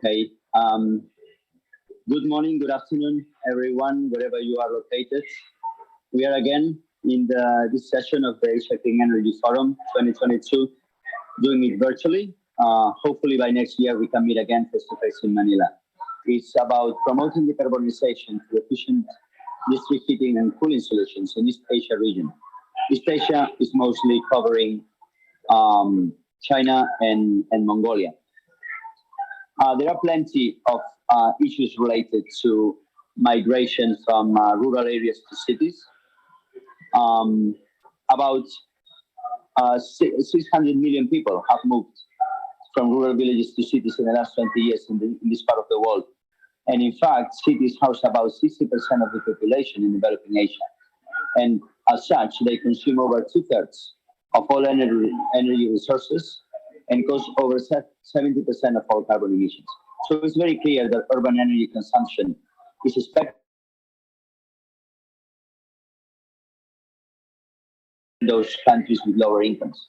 Okay. Good morning, good afternoon, everyone, wherever you are located. We are again in this session of the Asia Clean Energy Forum 2022, doing it virtually. Hopefully by next year we can meet again face-to-face in Manila. It's about promoting decarbonization through efficient district heating and cooling solutions in East Asia region. East Asia is mostly covering China and Mongolia. There are plenty of issues related to migration from rural areas to cities. About 600 million people have moved from rural villages to cities in the last 20 years in this part of the world. And in fact, cities house about 60% of the population in developing Asia. And as such, they consume over 2/3 of all energy resources and cause over 70% of all carbon emissions. So it's very clear that urban energy consumption is expected in those countries with lower incomes.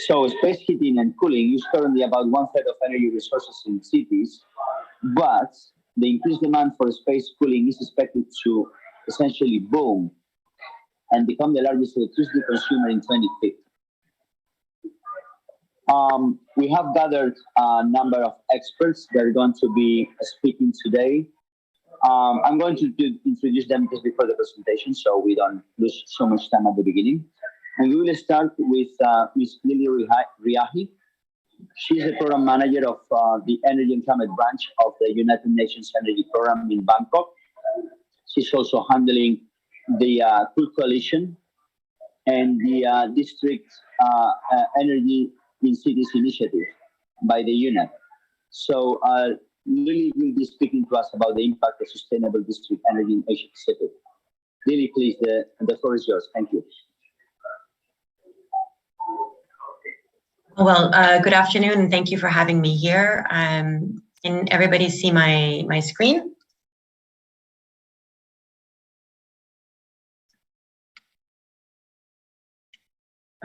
So space heating and cooling use currently about 1/3 of energy resources in cities, but the increased demand for space cooling is expected to essentially boom and become the largest electricity consumer in 2050. We have gathered a number of experts that are going to be speaking today. I'm going to introduce them just before the presentation so we don't lose so much time at the beginning. And we will start with Ms. Lily Riahi. She's the program manager of the Energy and Climate branch of the United Nations Energy Program in Bangkok. She's also handling the Cool Coalition and the District Energy in Cities initiative by the UNEP. So Lily will be speaking to us about the impact of sustainable district energy in Asia Pacific. Lily, please, the floor is yours. Thank you. Well, good afternoon, and thank you for having me here. Can everybody see my screen?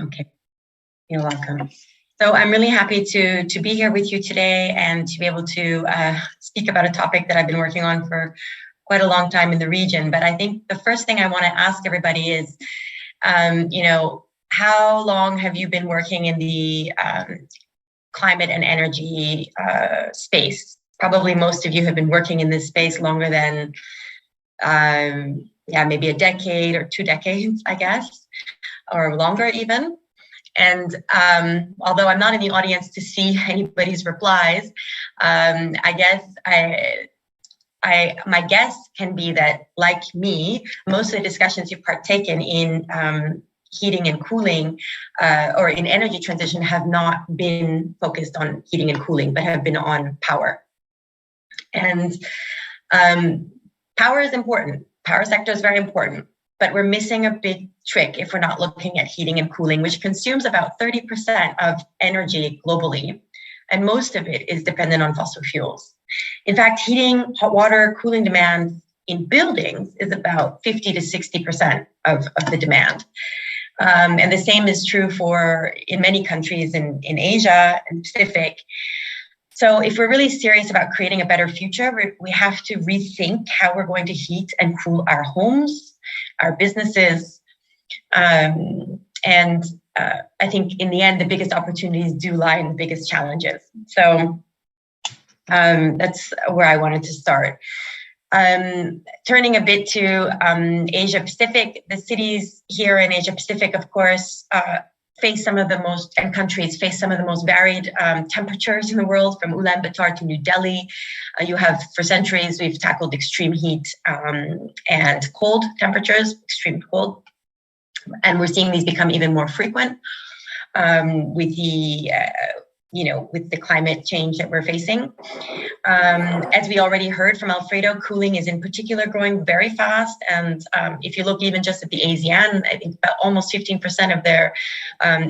Okay, you're welcome. So I'm really happy to be here with you today and to be able to speak about a topic that I've been working on for quite a long time in the region. But I think the first thing I want to ask everybody is, how long have you been working in the climate and energy space? Probably most of you have been working in this space longer than, maybe a decade or 2 decades, I guess, or longer even. And although I'm not in the audience to see anybody's replies, I guess my guess can be that, like me, most of the discussions you've partaken in heating and cooling or in energy transition have not been focused on heating and cooling, but have been on power. And power is important. Power sector is very important, but we're missing a big trick if we're not looking at heating and cooling, which consumes about 30% of energy globally, and most of it is dependent on fossil fuels. In fact, heating, hot water, cooling demand in buildings is about 50 to 60% of the demand. And the same is true in many countries in Asia and Pacific. So if we're really serious about creating a better future, we have to rethink how we're going to heat and cool our homes, our businesses. And I think in the end, the biggest opportunities do lie in the biggest challenges. So that's where I wanted to start. Turning a bit to Asia Pacific, the cities here in Asia Pacific, of course, face some of the most, and countries face some of the most varied temperatures in the world, from Ulaanbaatar to New Delhi. You have, for centuries, we've tackled extreme heat and cold temperatures, extreme cold. And we're seeing these become even more frequent with the climate change that we're facing. As we already heard from Alfredo, cooling is in particular growing very fast. And if you look even just at the ASEAN, I think about almost 15% of their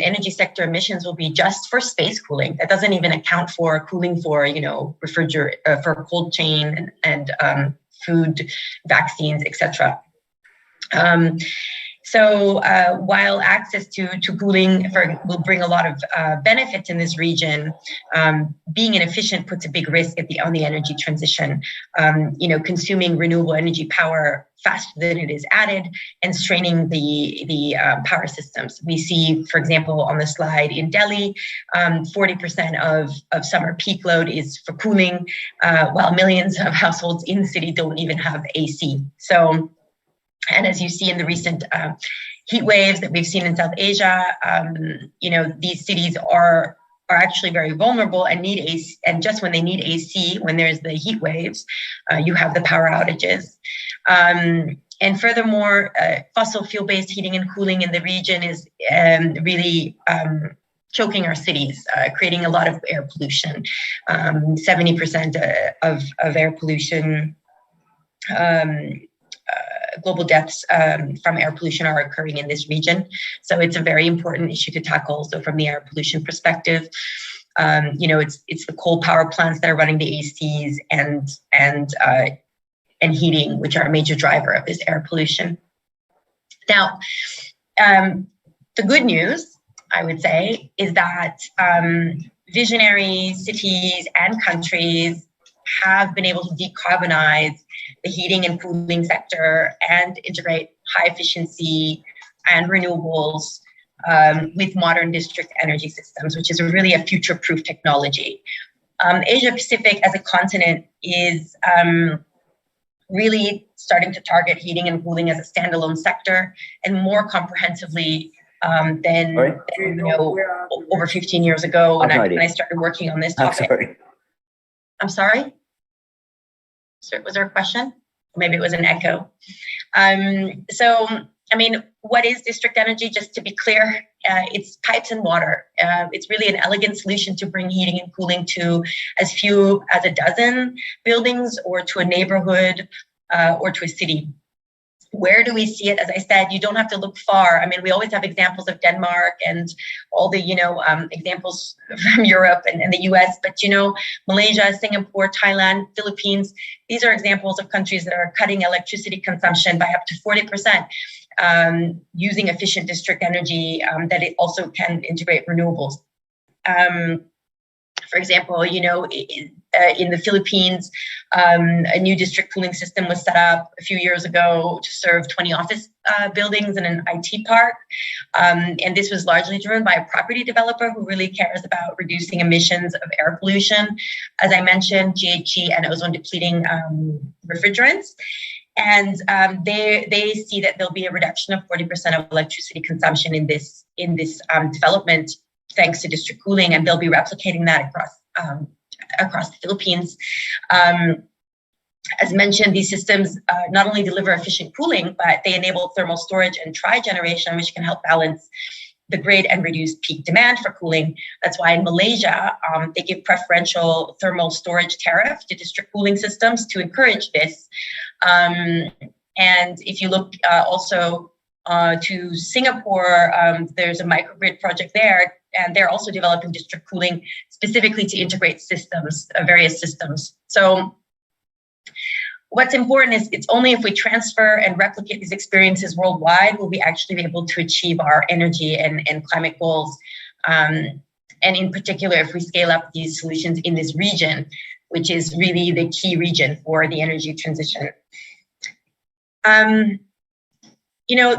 energy sector emissions will be just for space cooling. That doesn't even account for cooling for, for cold chain and food, vaccines, etc. So while access to cooling will bring a lot of benefits in this region, being inefficient puts a big risk on the energy transition. Consuming renewable energy power faster than it is added and straining the power systems. We see, for example, on the slide in Delhi, 40% of summer peak load is for cooling, while millions of households in the city don't even have AC. So, and as you see in the recent heat waves that we've seen in South Asia, these cities are actually very vulnerable and need AC. And just when they need AC, when there's the heat waves, you have the power outages. And furthermore, fossil fuel-based heating and cooling in the region is really choking our cities, creating a lot of air pollution. 70% of air pollution, global deaths from air pollution are occurring in this region. So it's a very important issue to tackle. So from the air pollution perspective, it's the coal power plants that are running the ACs and heating, which are a major driver of this air pollution. Now, the good news, I would say, is that visionary cities and countries have been able to decarbonize the heating and cooling sector and integrate high efficiency and renewables with modern district energy systems, which is really a future-proof technology. Asia Pacific as a continent is really starting to target heating and cooling as a standalone sector and more comprehensively than over 15 years ago when I started working on this topic. I'm sorry? Was there a question? Maybe it was an echo. What is district energy? Just to be clear, it's pipes and water. It's really an elegant solution to bring heating and cooling to as few as a dozen buildings or to a neighborhood or to a city. Where do we see it? As I said, you don't have to look far. We always have examples of Denmark and all the, examples from Europe and the US, but, Malaysia, Singapore, Thailand, Philippines, these are examples of countries that are cutting electricity consumption by up to 40%, using efficient district energy that it also can integrate renewables. For example, in the Philippines, a new district cooling system was set up a few years ago to serve 20 office buildings and an IT park. And this was largely driven by a property developer who really cares about reducing emissions of air pollution. As I mentioned, GHG and ozone depleting refrigerants. And they see that there'll be a reduction of 40% of electricity consumption in this development, thanks to district cooling, and they'll be replicating that across the Philippines. As mentioned, these systems not only deliver efficient cooling, but they enable thermal storage and tri-generation, which can help balance the grid and reduce peak demand for cooling. That's why in Malaysia, they give preferential thermal storage tariff to district cooling systems to encourage this. And if you look also to Singapore, there's a microgrid project there, and they're also developing district cooling specifically to integrate systems, various systems. So what's important is it's only if we transfer and replicate these experiences worldwide will we actually be able to achieve our energy and climate goals. And in particular, if we scale up these solutions in this region, which is really the key region for the energy transition.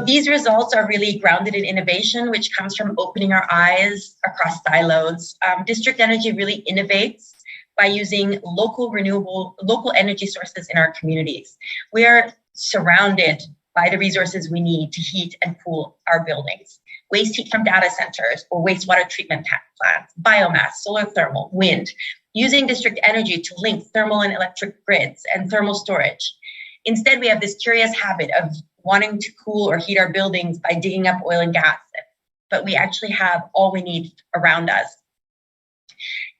These results are really grounded in innovation, which comes from opening our eyes across silos. District energy really innovates by using local energy sources in our communities. We are surrounded by the resources we need to heat and cool our buildings. Waste heat from data centers or wastewater treatment plants, biomass, solar thermal, wind, using district energy to link thermal and electric grids and thermal storage. Instead, we have this curious habit of wanting to cool or heat our buildings by digging up oil and gas, but we actually have all we need around us.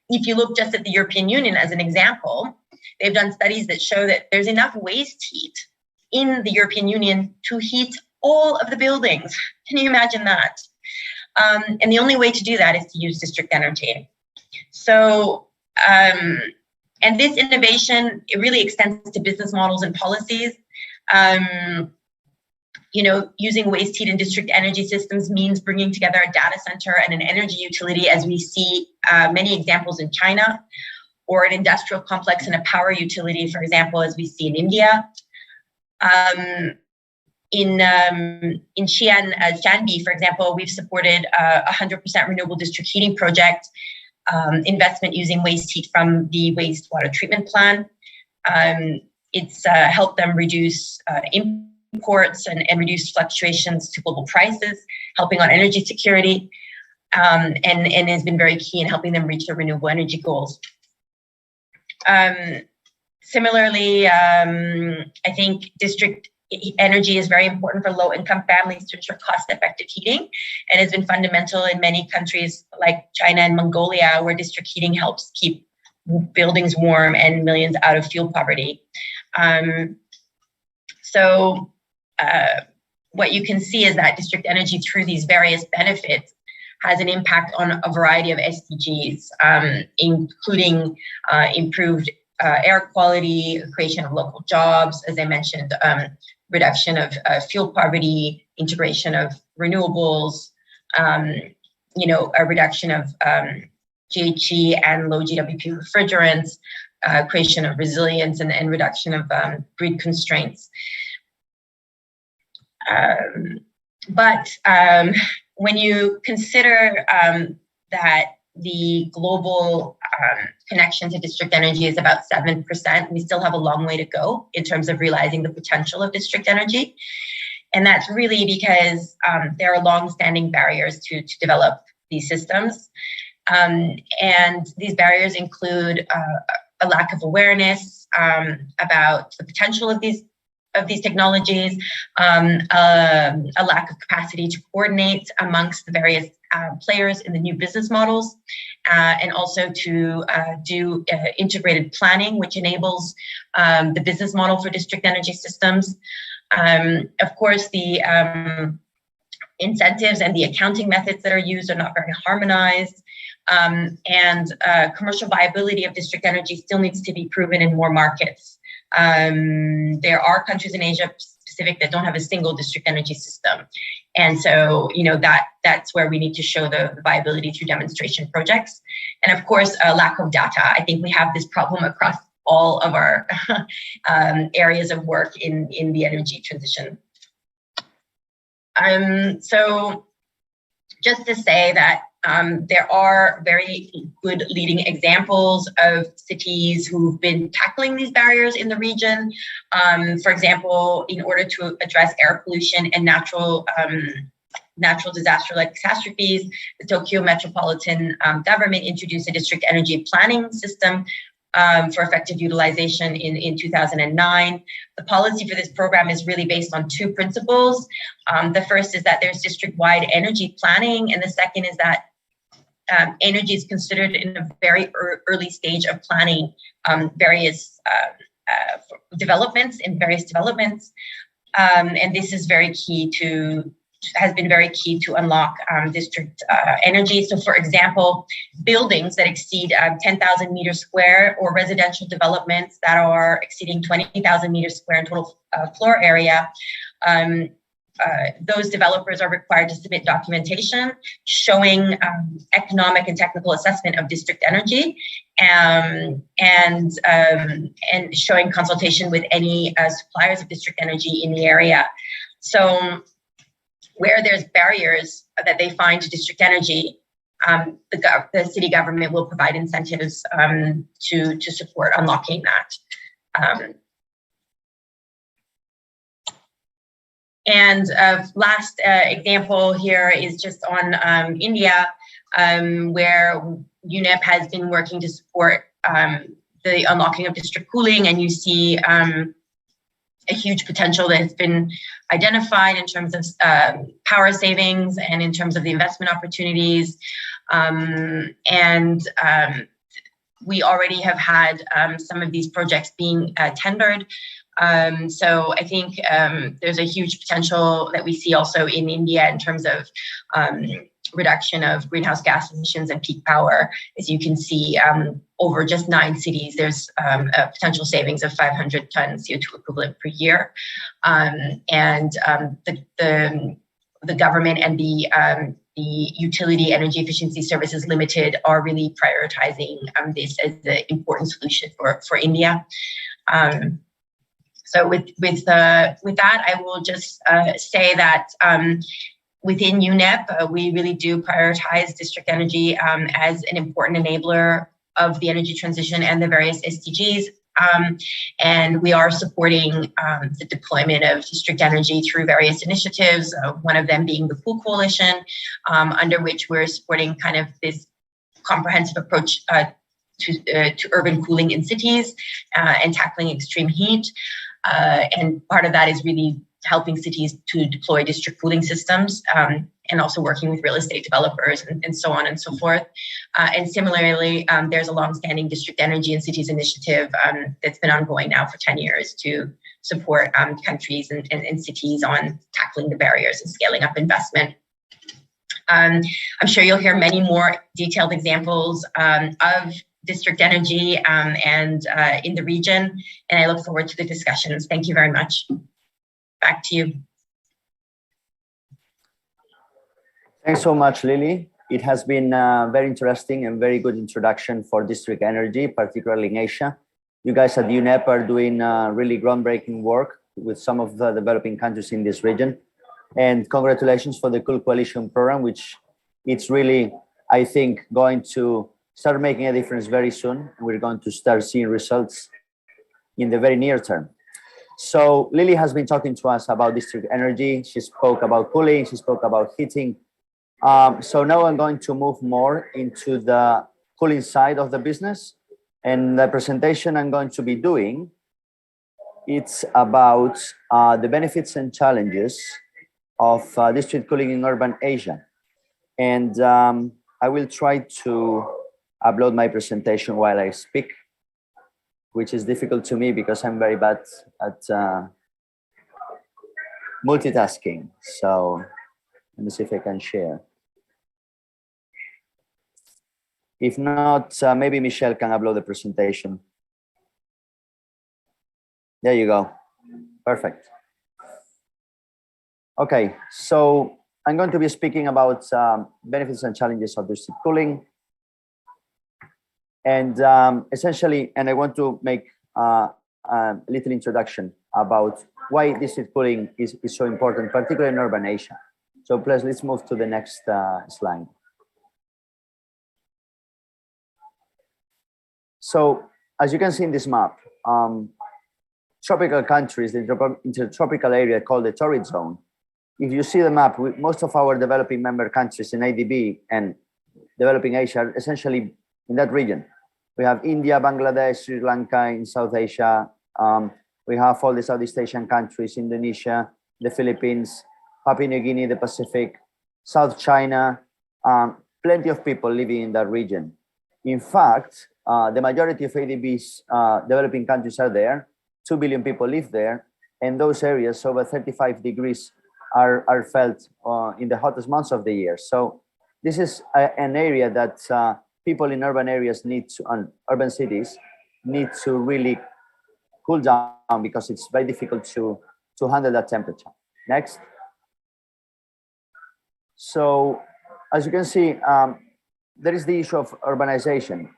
If you look just at the European Union as an example, they've done studies that show that there's enough waste heat in the European Union to heat all of the buildings. Can you imagine that? And the only way to do that is to use district energy. So, and this innovation, it really extends to business models and policies. using waste heat in district energy systems means bringing together a data center and an energy utility, as we see many examples in China, or an industrial complex and a power utility, for example, as we see in India. In Shanbi, for example, we've supported a 100% renewable district heating project, investment using waste heat from the wastewater treatment plant. It's helped them reduce imports and reduce fluctuations to global prices, helping on energy security, and has been very key in helping them reach their renewable energy goals. Similarly, I think district energy is very important for low-income families to ensure cost-effective heating, and has been fundamental in many countries like China and Mongolia, where district heating helps keep buildings warm and millions out of fuel poverty. What you can see is that district energy, through these various benefits, has an impact on a variety of SDGs, including improved air quality, creation of local jobs, as I mentioned, reduction of fuel poverty, integration of renewables, a reduction of GHG and low GWP refrigerants, creation of resilience, and reduction of grid constraints. But when you consider that the global connection to district energy is about 7%, we still have a long way to go in terms of realizing the potential of district energy. And that's really because there are long-standing barriers to develop these systems. And these barriers include a lack of awareness about the potential of these technologies, a lack of capacity to coordinate amongst the various players in the new business models, and also to do integrated planning, which enables the business model for district energy systems. Of course, the incentives and the accounting methods that are used are not very harmonized, and commercial viability of district energy still needs to be proven in more markets. There are countries in Asia Pacific that don't have a single district energy system. And so, that's where we need to show the viability through demonstration projects. And of course, a lack of data. I think we have this problem across all of our areas of work in the energy transition. So just to say that there are very good leading examples of cities who've been tackling these barriers in the region. For example, in order to address air pollution and natural disaster like catastrophes, the Tokyo Metropolitan Government introduced a district energy planning system for effective utilization in 2009. The policy for this program is really based on two principles. The first is that there's district-wide energy planning, and the second is that energy is considered in a very early stage of planning various developments. And this is has been very key to unlock district energy. So for example, buildings that exceed 10,000 meters square, or residential developments that are exceeding 20,000 meters square in total floor area, those developers are required to submit documentation showing economic and technical assessment of district energy, and showing consultation with any suppliers of district energy in the area. So where there's barriers that they find to district energy, the city government will provide incentives to support unlocking that. And last example here is just on India, where UNEP has been working to support the unlocking of district cooling, and you see a huge potential that has been identified in terms of power savings and in terms of the investment opportunities. We already have had some of these projects being tendered. So I think there's a huge potential that we see also in India in terms of reduction of greenhouse gas emissions and peak power. As you can see, over just 9 cities, there's a potential savings of 500 tons CO2 equivalent per year. The government and the Utility Energy Efficiency Services Limited are really prioritizing this as an important solution for India. So with that, I will just say that within UNEP, we really do prioritize district energy as an important enabler of the energy transition and the various SDGs. And we are supporting the deployment of district energy through various initiatives, one of them being the Pool Coalition, under which we're supporting kind of this comprehensive approach to urban cooling in cities and tackling extreme heat. And part of that is really helping cities to deploy district cooling systems and also working with real estate developers and so on and so forth. And similarly, there's a longstanding district energy and cities initiative that's been ongoing now for 10 years to support countries and cities on tackling the barriers and scaling up investment. I'm sure you'll hear many more detailed examples of district energy and in the region, and I look forward to the discussions. Thank you very much. Back to you. Thanks so much, Lily. It has been a very interesting and very good introduction for district energy, particularly in Asia. You guys at UNEP are doing really groundbreaking work with some of the developing countries in this region. And congratulations for the Cool Coalition program, which it's really, I think, going to start making a difference very soon. We're going to start seeing results in the very near term. So Lily has been talking to us about district energy. She spoke about cooling, she spoke about heating. So now I'm going to move more into the cooling side of the business. And the presentation I'm going to be doing, it's about the benefits and challenges of district cooling in urban Asia. And I will try to upload my presentation while I speak, which is difficult to me because I'm very bad at multitasking. So let me see if I can share. If not, maybe Michelle can upload the presentation. There you go. Perfect. Okay, so I'm going to be speaking about benefits and challenges of district cooling. And essentially, and I want to make a little introduction about why district cooling is so important, particularly in urban Asia. So please, let's move to the next slide. So as you can see in this map, tropical countries, the intertropical area called the torrid zone. If you see the map, most of our developing member countries in ADB and developing Asia are essentially in that region. We have India, Bangladesh, Sri Lanka in South Asia. We have all the Southeast Asian countries, Indonesia, the Philippines, Papua New Guinea, the Pacific, South China, plenty of people living in that region. In fact, the majority of ADB's developing countries are there. 2 billion people live there. And those areas, over 35 degrees, are felt in the hottest months of the year. So this is an area that people in urban areas need to, urban cities need to really cool down because it's very difficult to handle that temperature. Next. So as you can see, there is the issue of urbanization.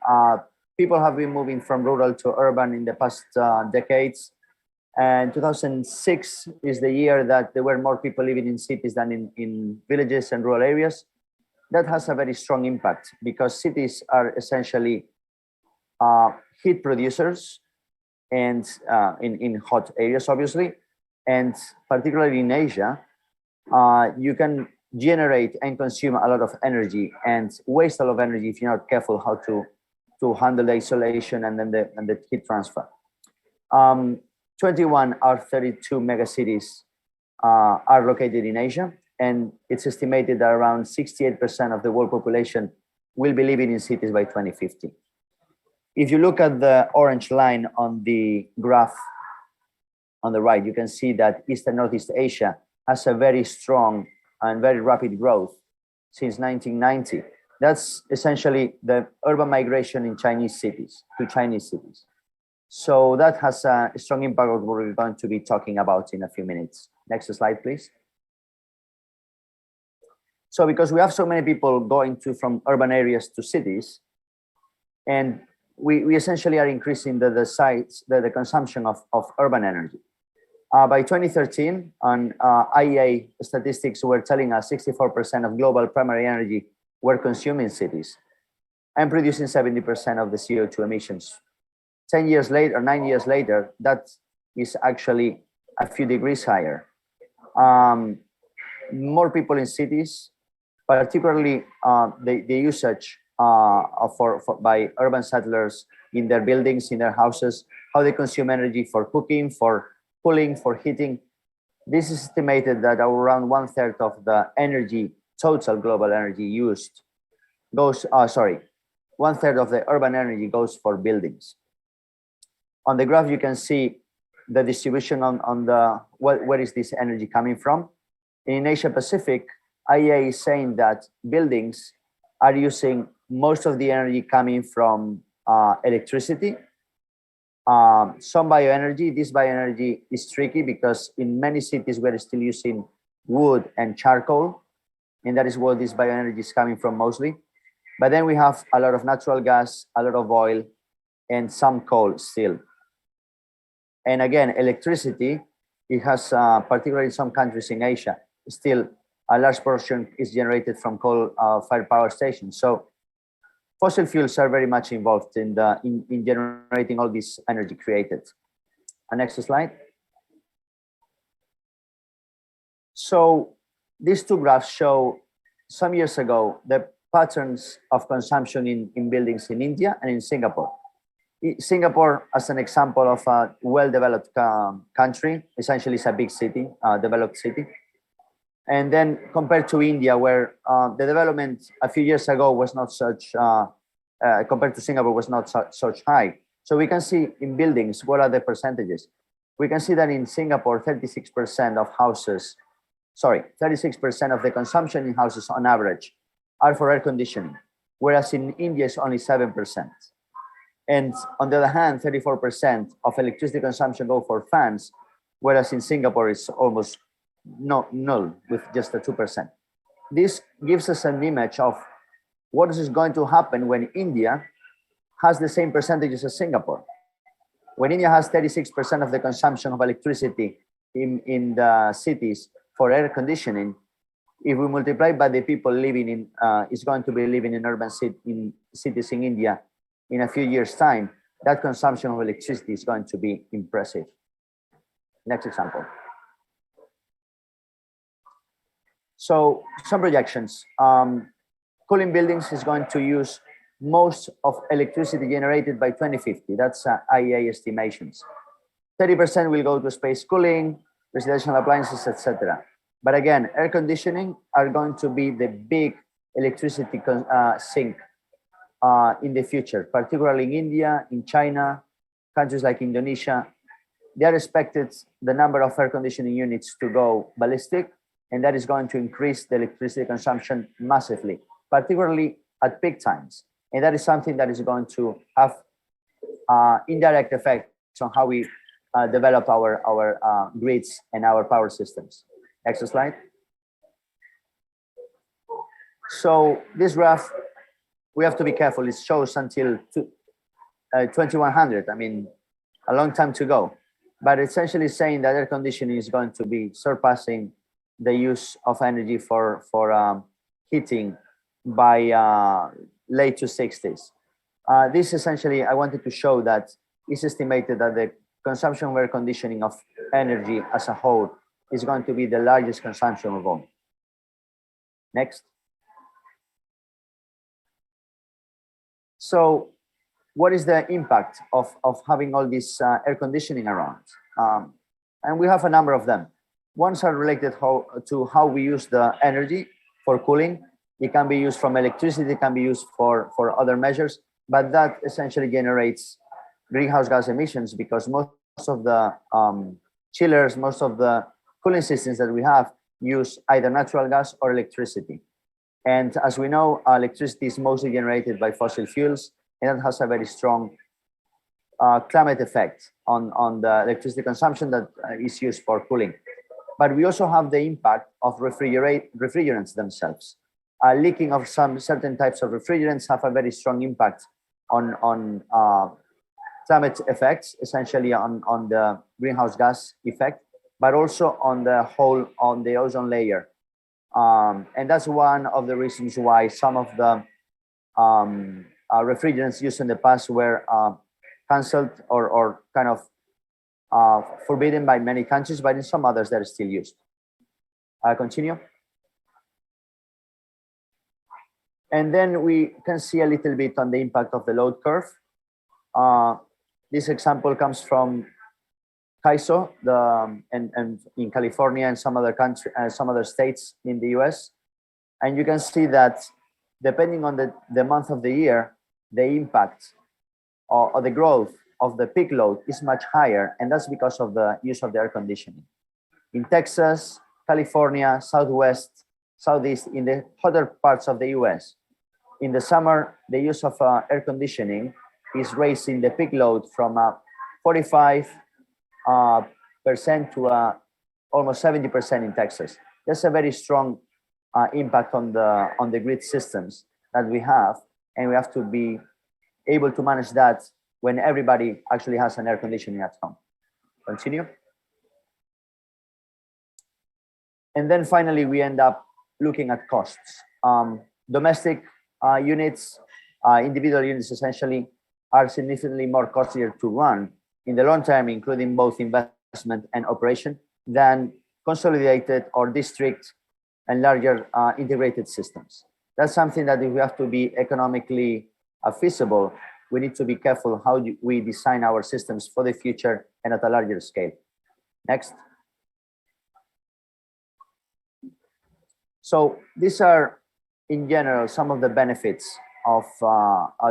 People have been moving from rural to urban in the past decades. And 2006 is the year that there were more people living in cities than in villages and rural areas. That has a very strong impact because cities are essentially heat producers and in hot areas, obviously. And particularly in Asia, you can generate and consume a lot of energy and waste a lot of energy if you're not careful how to handle the isolation and then the heat transfer. 21 or 32 megacities are located in Asia, and it's estimated that around 68% of the world population will be living in cities by 2050. If you look at the orange line on the graph on the right, you can see that East and Northeast Asia has a very strong and very rapid growth. since 1990. That's essentially the urban migration in Chinese cities, to Chinese cities. So that has a strong impact on what we're going to be talking about in a few minutes. Next slide, please. So because we have so many people going from urban areas to cities, and we essentially are increasing the consumption of urban energy. By 2013, on IEA statistics were telling us 64% of global primary energy were consumed in cities and producing 70% of the CO2 emissions. 10 years later, or 9 years later, that is actually a few degrees higher. More people in cities, particularly the usage by urban settlers in their buildings, in their houses, how they consume energy for cooking, for cooling, for heating. This is estimated that around 1/3 of the energy, total global energy used goes, 1/3 of the urban energy goes for buildings. On the graph, you can see the distribution on the, where is this energy coming from? In Asia Pacific, IEA is saying that buildings are using most of the energy coming from electricity. Some bioenergy. This bioenergy is tricky because in many cities we're still using wood and charcoal, and that is where this bioenergy is coming from mostly. But then we have a lot of natural gas, a lot of oil, and some coal still. And again, electricity, it has, particularly in some countries in Asia, still a large portion is generated from coal-fired power stations. So fossil fuels are very much involved in generating all this energy created. Next slide. So these two graphs show some years ago the patterns of consumption in buildings in India and in Singapore. Singapore, as an example of a well-developed country, essentially it's a big city, developed city. And then compared to India, where the development a few years ago was not such, compared to Singapore, was not such high. So we can see in buildings, what are the percentages? We can see that in Singapore, 36% of houses, 36% of the consumption in houses on average are for air conditioning, whereas in India it's only 7%. And on the other hand, 34% of electricity consumption go for fans, whereas in Singapore it's almost null with just a 2%. This gives us an image of what is going to happen when India has the same percentages as Singapore. When India has 36% of the consumption of electricity in the cities for air conditioning, if we multiply by the people living in, is going to be living in urban cities in India in a few years' time, that consumption of electricity is going to be impressive. Next example. So some projections. Cooling buildings is going to use most of electricity generated by 2050. That's IEA estimations. 30% will go to space cooling, residential appliances, etc. But again, air conditioning are going to be the big electricity sink in the future, particularly in India, in China, countries like Indonesia. They are expected the number of air conditioning units to go ballistic, and that is going to increase the electricity consumption massively, particularly at peak times. And that is something that is going to have indirect effects on how we develop our grids and our power systems. Next slide. So this graph, we have to be careful. It shows until 2100. I mean, a long time to go. But essentially saying that air conditioning is going to be surpassing the use of energy for heating by late 60s. This essentially, I wanted to show that it's estimated that the consumption of air conditioning of energy as a whole is going to be the largest consumption of all. Next. So what is the impact of having all this air conditioning around? And we have a number of them. Ones are related to how we use the energy for cooling. It can be used from electricity, it can be used for other measures, but that essentially generates greenhouse gas emissions because most of the chillers, most of the cooling systems that we have use either natural gas or electricity. And as we know, electricity is mostly generated by fossil fuels, and that has a very strong climate effect on the electricity consumption that is used for cooling. But we also have the impact of refrigerants themselves. Leaking of some certain types of refrigerants have a very strong impact on climate effects, essentially on the greenhouse gas effect, but also on the ozone layer. And that's one of the reasons why some of the refrigerants used in the past were cancelled or kind of forbidden by many countries, but in some others they're still used. Continue. And then we can see a little bit on the impact of the load curve. This example comes from CAISO, and in California and some other country, some other states in the US. And you can see that depending on the month of the year, the impact or the growth of the peak load is much higher, and that's because of the use of the air conditioning. In Texas, California, Southwest, Southeast, in the hotter parts of the US, in the summer, the use of air conditioning is raising the peak load from 45% to almost 70% in Texas. That's a very strong impact on the grid systems that we have, and we have to be able to manage that when everybody actually has an air conditioning at home. Continue. And then finally, we end up looking at costs. Domestic units, individual units essentially, are significantly more costlier to run in the long term, including both investment and operation, than consolidated or district and larger integrated systems. That's something that if we have to be economically feasible, we need to be careful how we design our systems for the future and at a larger scale. Next. So these are, in general, some of the benefits of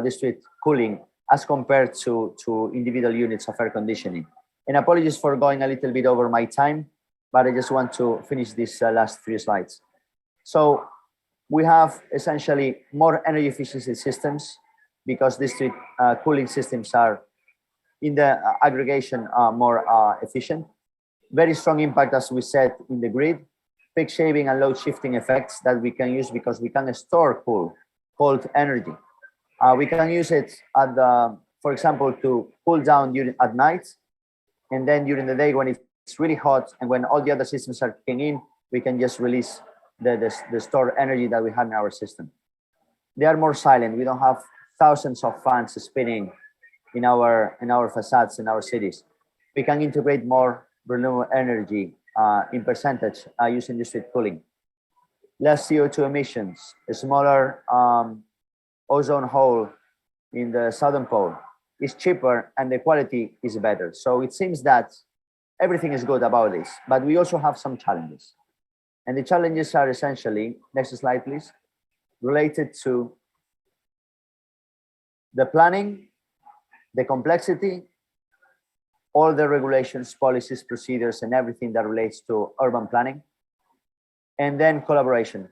district cooling as compared to individual units of air conditioning. And apologies for going a little bit over my time, but I just want to finish these last 3 slides. So we have essentially more energy efficiency systems because district cooling systems are, in the aggregation, more efficient. Very strong impact, as we said, in the grid. Peak shaving and load shifting effects that we can use because we can store cold energy. We can use it for example, to cool down at night, and then during the day when it's really hot and when all the other systems are kicking in, we can just release the stored energy that we have in our system. They are more silent. We don't have thousands of fans spinning in our facades in our cities. We can integrate more renewable energy in percentage using district cooling. Less CO2 emissions, a smaller ozone hole in the southern pole, is cheaper, and the quality is better. So it seems that everything is good about this, but we also have some challenges. And the challenges are essentially, next slide please, related to the planning, the complexity, all the regulations, policies, procedures, and everything that relates to urban planning, and then collaboration.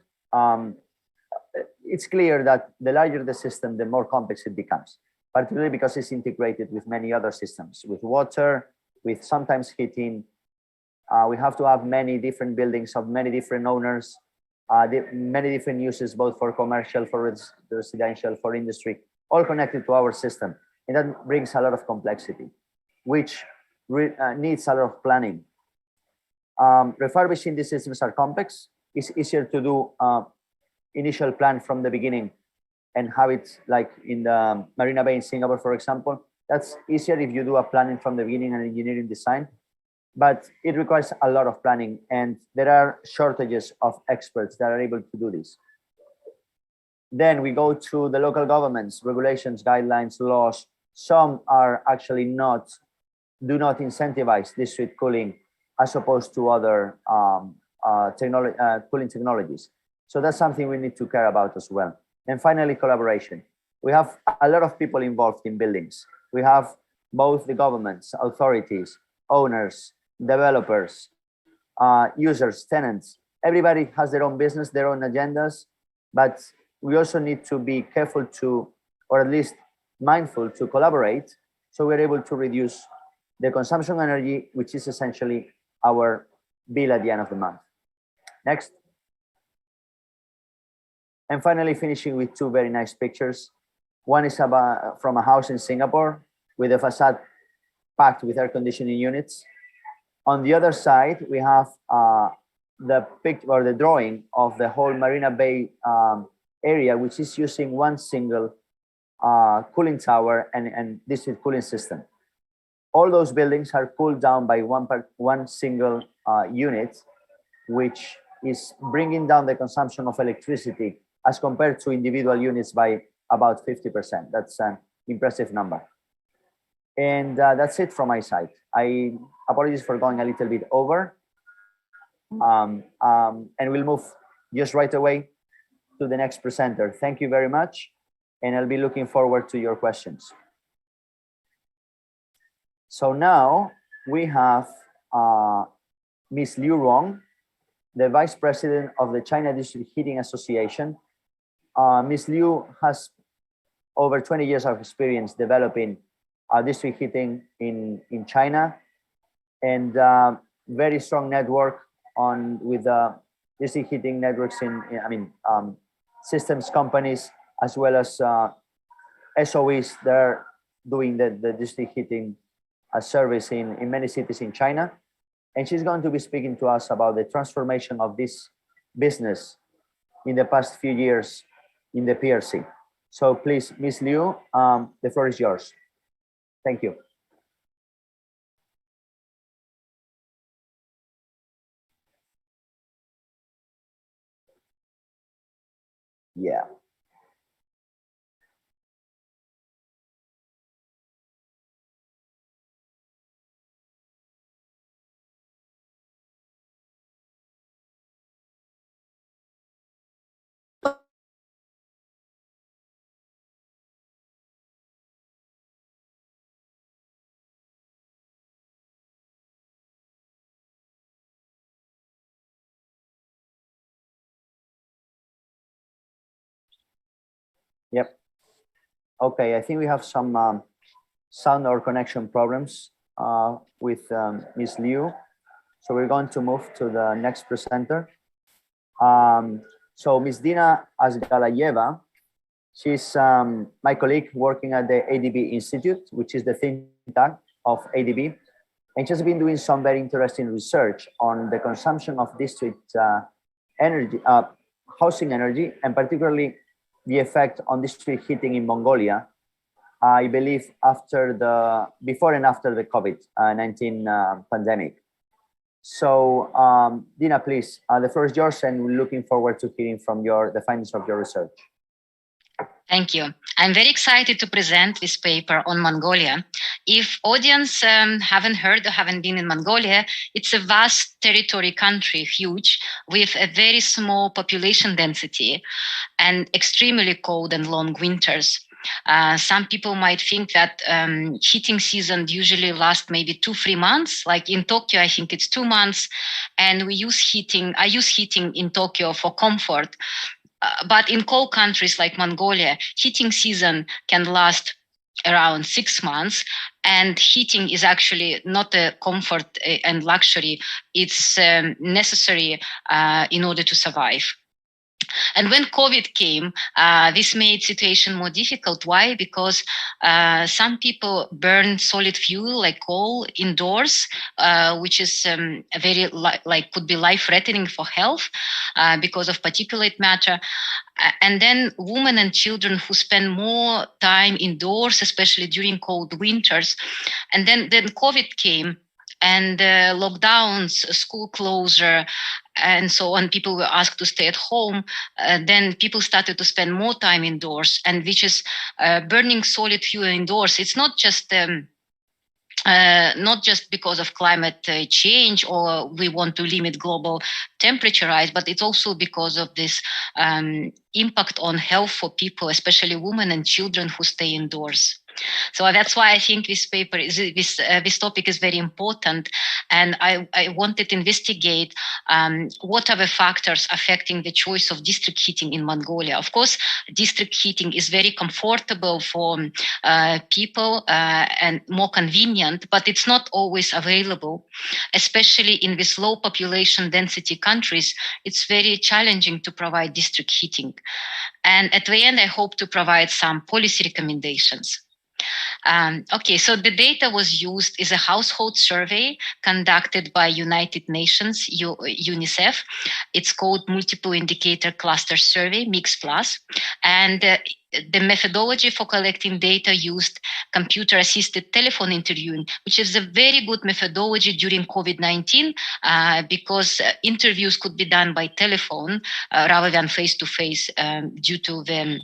It's clear that the larger the system, the more complex it becomes, particularly because it's integrated with many other systems, with water, with sometimes heating. We have to have many different buildings of many different owners, many different uses, both for commercial, for residential, for industry, all connected to our system. And that brings a lot of complexity, which needs a lot of planning. Refurbishing these systems are complex. It's easier to do initial plan from the beginning and have it like in the Marina Bay in Singapore, for example. That's easier if you do a planning from the beginning and engineering design, but it requires a lot of planning, and there are shortages of experts that are able to do this. Then we go to the local governments, regulations, guidelines, laws. Some are actually do not incentivize district cooling as opposed to other cooling technologies. So that's something we need to care about as well. And finally, collaboration. We have a lot of people involved in buildings. We have both the governments, authorities, owners, developers, users, tenants. Everybody has their own business, their own agendas, but we also need to be careful to, or at least mindful to collaborate, so we're able to reduce the consumption energy, which is essentially our bill at the end of the month. Next. And finally, finishing with two very nice pictures. One is about, from a house in Singapore with a facade packed with air conditioning units. On the other side, we have the picture or the drawing of the whole Marina Bay area, which is using one single cooling tower and district cooling system. All those buildings are cooled down by one single unit, which is bringing down the consumption of electricity as compared to individual units by about 50%. That's an impressive number. And that's it from my side. I apologize for going a little bit over. And we'll move just right away to the next presenter. Thank you very much. And I'll be looking forward to your questions. So now we have Ms. Liu Rong, the Vice President of the China District Heating Association. Ms. Liu has over 20 years of experience developing district heating in China, and very strong network with district heating networks systems companies, as well as SOEs that are doing the district heating service in many cities in China. And she's going to be speaking to us about the transformation of this business in the past few years in the PRC. So please, Ms. Liu, the floor is yours. Thank you. Yeah. Yep. Okay, I think we have some sound or connection problems with Ms. Liu. So we're going to move to the next presenter. So Ms. Dina Asgalayeva, she's my colleague working at the ADB Institute, which is the think tank of ADB. And she's been doing some very interesting research on the consumption of district energy, housing energy, and particularly the effect on district heating in Mongolia, I believe before and after the COVID-19 pandemic. So Dina, please, the floor is yours, and we're looking forward to hearing from the findings of your research. Thank you. I'm very excited to present this paper on Mongolia. If audience haven't heard or haven't been in Mongolia, it's a vast territory country, huge, with a very small population density and extremely cold and long winters. Some people might think that heating season usually lasts maybe 2-3 months. Like in Tokyo, I think it's 2 months. And I use heating in Tokyo for comfort. But in cold countries like Mongolia, heating season can last around 6 months, and heating is actually not a comfort and luxury. It's necessary in order to survive. And when COVID came, this made situation more difficult. Why? Because some people burn solid fuel like coal indoors, which is very could be life-threatening for health because of particulate matter. And then women and children who spend more time indoors, especially during cold winters. And then COVID came, and lockdowns, school closure, and so on. People were asked to stay at home. Then people started to spend more time indoors, and which is burning solid fuel indoors. It's not just because of climate change or we want to limit global temperature rise, but it's also because of this impact on health for people, especially women and children who stay indoors. So that's why I think this paper is this topic is very important, and I wanted to investigate what are the factors affecting the choice of district heating in Mongolia. Of course, district heating is very comfortable for people and more convenient, but it's not always available, especially in these low population density countries. It's very challenging to provide district heating. And at the end, I hope to provide some policy recommendations. Okay, so the data was used is a household survey conducted by United Nations, UNICEF. It's called Multiple Indicator Cluster Survey, MIX Plus. And the methodology for collecting data used computer-assisted telephone interviewing, which is a very good methodology during COVID-19 because interviews could be done by telephone rather than face-to-face due to the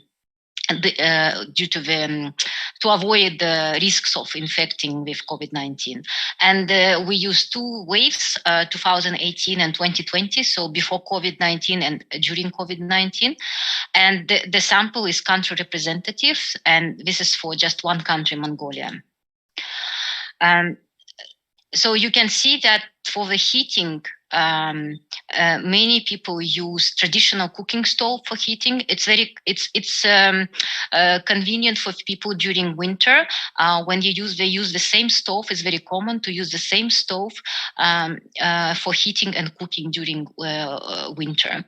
to avoid the risks of infecting with COVID-19. And we used two waves, 2018 and 2020, so before COVID-19 and during COVID-19. And the sample is country representative, and this is for just one country, Mongolia. So you can see that for the heating, many people use traditional cooking stove for heating. It's convenient for people during winter. When they use the same stove. It's very common to use the same stove for heating and cooking during winter.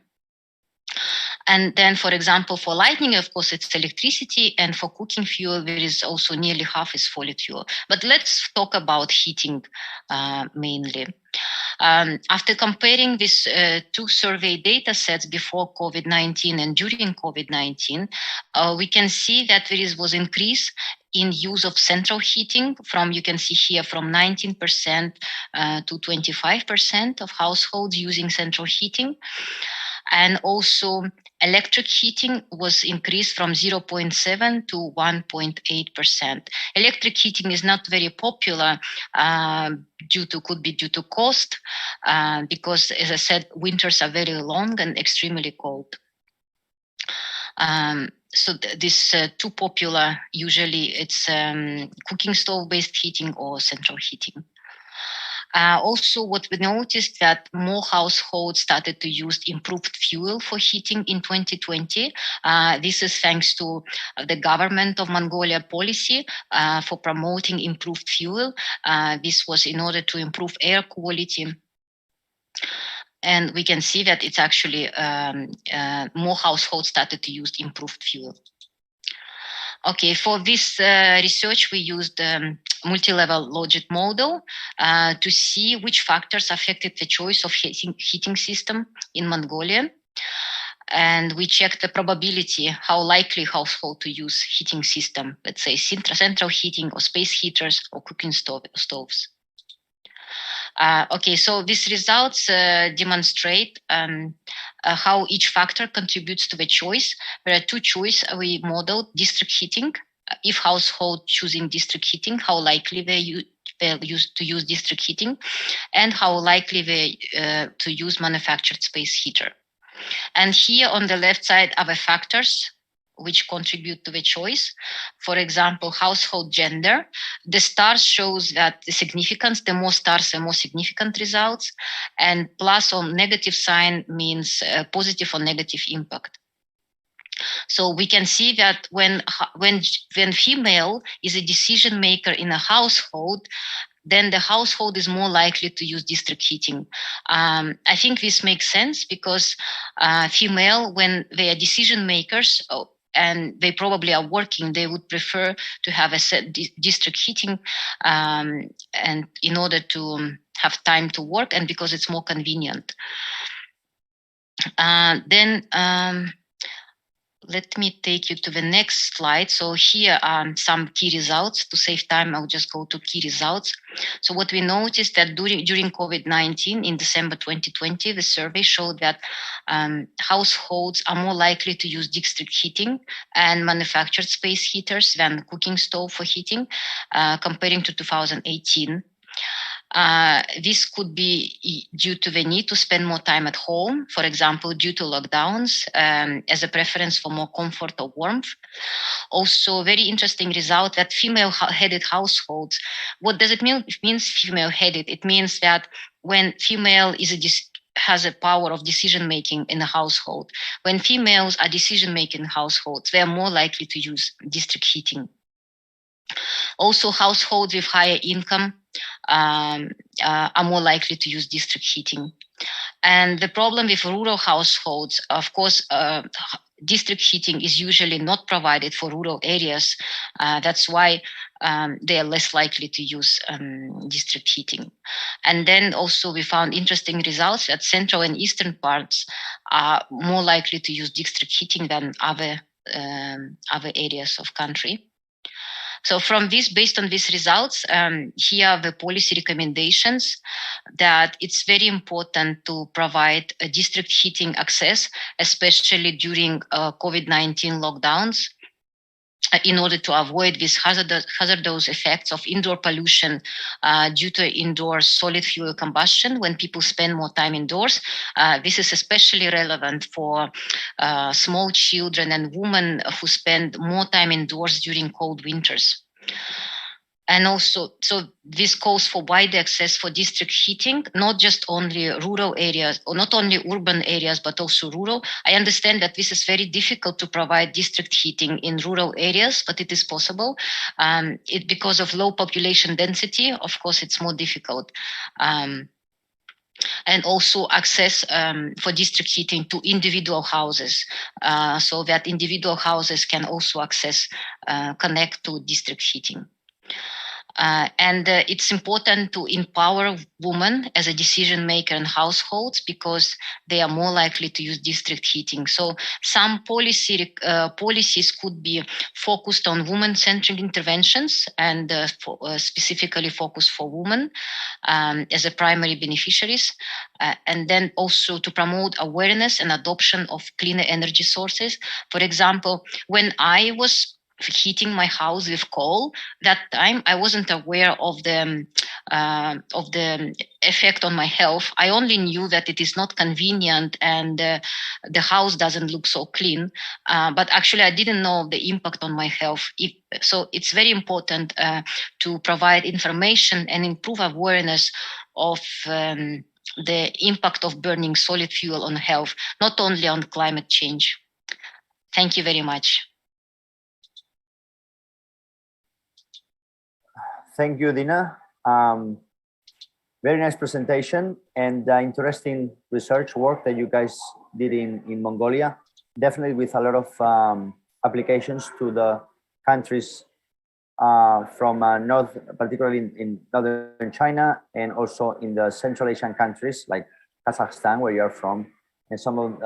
And then, for example, for lighting, of course, it's electricity, and for cooking fuel, there is also nearly half is solid fuel. But let's talk about heating mainly. After comparing these two survey data sets before COVID-19 and during COVID-19, we can see that there was increase in use of central heating from, you can see here, from 19% to 25% of households using central heating. And also electric heating was increased from 0.7 to 1.8%. Electric heating is not very popular could be due to cost, because, as I said, winters are very long and extremely cold. So this too popular, usually it's cooking stove-based heating or central heating. Also, what we noticed that more households started to use improved fuel for heating in 2020. This is thanks to the government of Mongolia policy for promoting improved fuel. This was in order to improve air quality. And we can see that it's actually more households started to use improved fuel. Okay, for this research, we used multi-level logic model to see which factors affected the choice of heating system in Mongolia. And we checked the probability, how likely household to use heating system, let's say central heating or space heaters or cooking stoves. Okay, so these results demonstrate how each factor contributes to the choice. There are two choices. We modeled district heating. If household choosing district heating, how likely they use to use district heating, and how likely they to use manufactured space heater. And here on the left side are the factors which contribute to the choice. For example, household gender. The stars shows that the significance, the more stars, the more significant results. And plus or negative sign means positive or negative impact. So we can see that when female is a decision maker in a household, then the household is more likely to use district heating. I think this makes sense because female, when they are decision makers, and they probably are working, they would prefer to have a set district heating and in order to have time to work and because it's more convenient. Let me take you to the next slide. So here are some key results. To save time, I'll just go to key results. So what we noticed that during COVID-19 in December 2020, the survey showed that households are more likely to use district heating and manufactured space heaters than cooking stove for heating, comparing to 2018. This could be due to the need to spend more time at home, for example, due to lockdowns, as a preference for more comfort or warmth, Also, very interesting result that female-headed households. What does it mean? It means female-headed. It means that when female has a power of decision making in a household, when females are decision making households, they are more likely to use district heating. Also, households with higher income are more likely to use district heating. And the problem with rural households, of course, district heating is usually not provided for rural areas. That's why they are less likely to use district heating. And then also we found interesting results that central and eastern parts are more likely to use district heating than other areas of country. So from this, based on these results, here are the policy recommendations that it's very important to provide a district heating access, especially during COVID-19 lockdowns, in order to avoid these hazardous effects of indoor pollution due to indoor solid fuel combustion when people spend more time indoors. This is especially relevant for small children and women who spend more time indoors during cold winters. And also, so this calls for wide access for district heating, not just only rural areas, or not only urban areas, but also rural. I understand that this is very difficult to provide district heating in rural areas, but it is possible. Because of low population density, of course, it's more difficult. And also access for district heating to individual houses, so that individual houses can also connect to district heating. And it's important to empower women as a decision maker in households because they are more likely to use district heating. So some policies could be focused on women-centric interventions and specifically focused for women as a primary beneficiaries. And then also to promote awareness and adoption of cleaner energy sources. For example, when I was heating my house with coal, that time I wasn't aware of the effect on my health. I only knew that it is not convenient and the house doesn't look so clean, but actually I didn't know the impact on my health. So it's very important to provide information and improve awareness of the impact of burning solid fuel on health, not only on climate change. Thank you very much. Thank you, Dina. Very nice presentation and interesting research work that you guys did in Mongolia. Definitely with a lot of applications to the countries from north, particularly in northern China, and also in the Central Asian countries like Kazakhstan, where you are from, and some of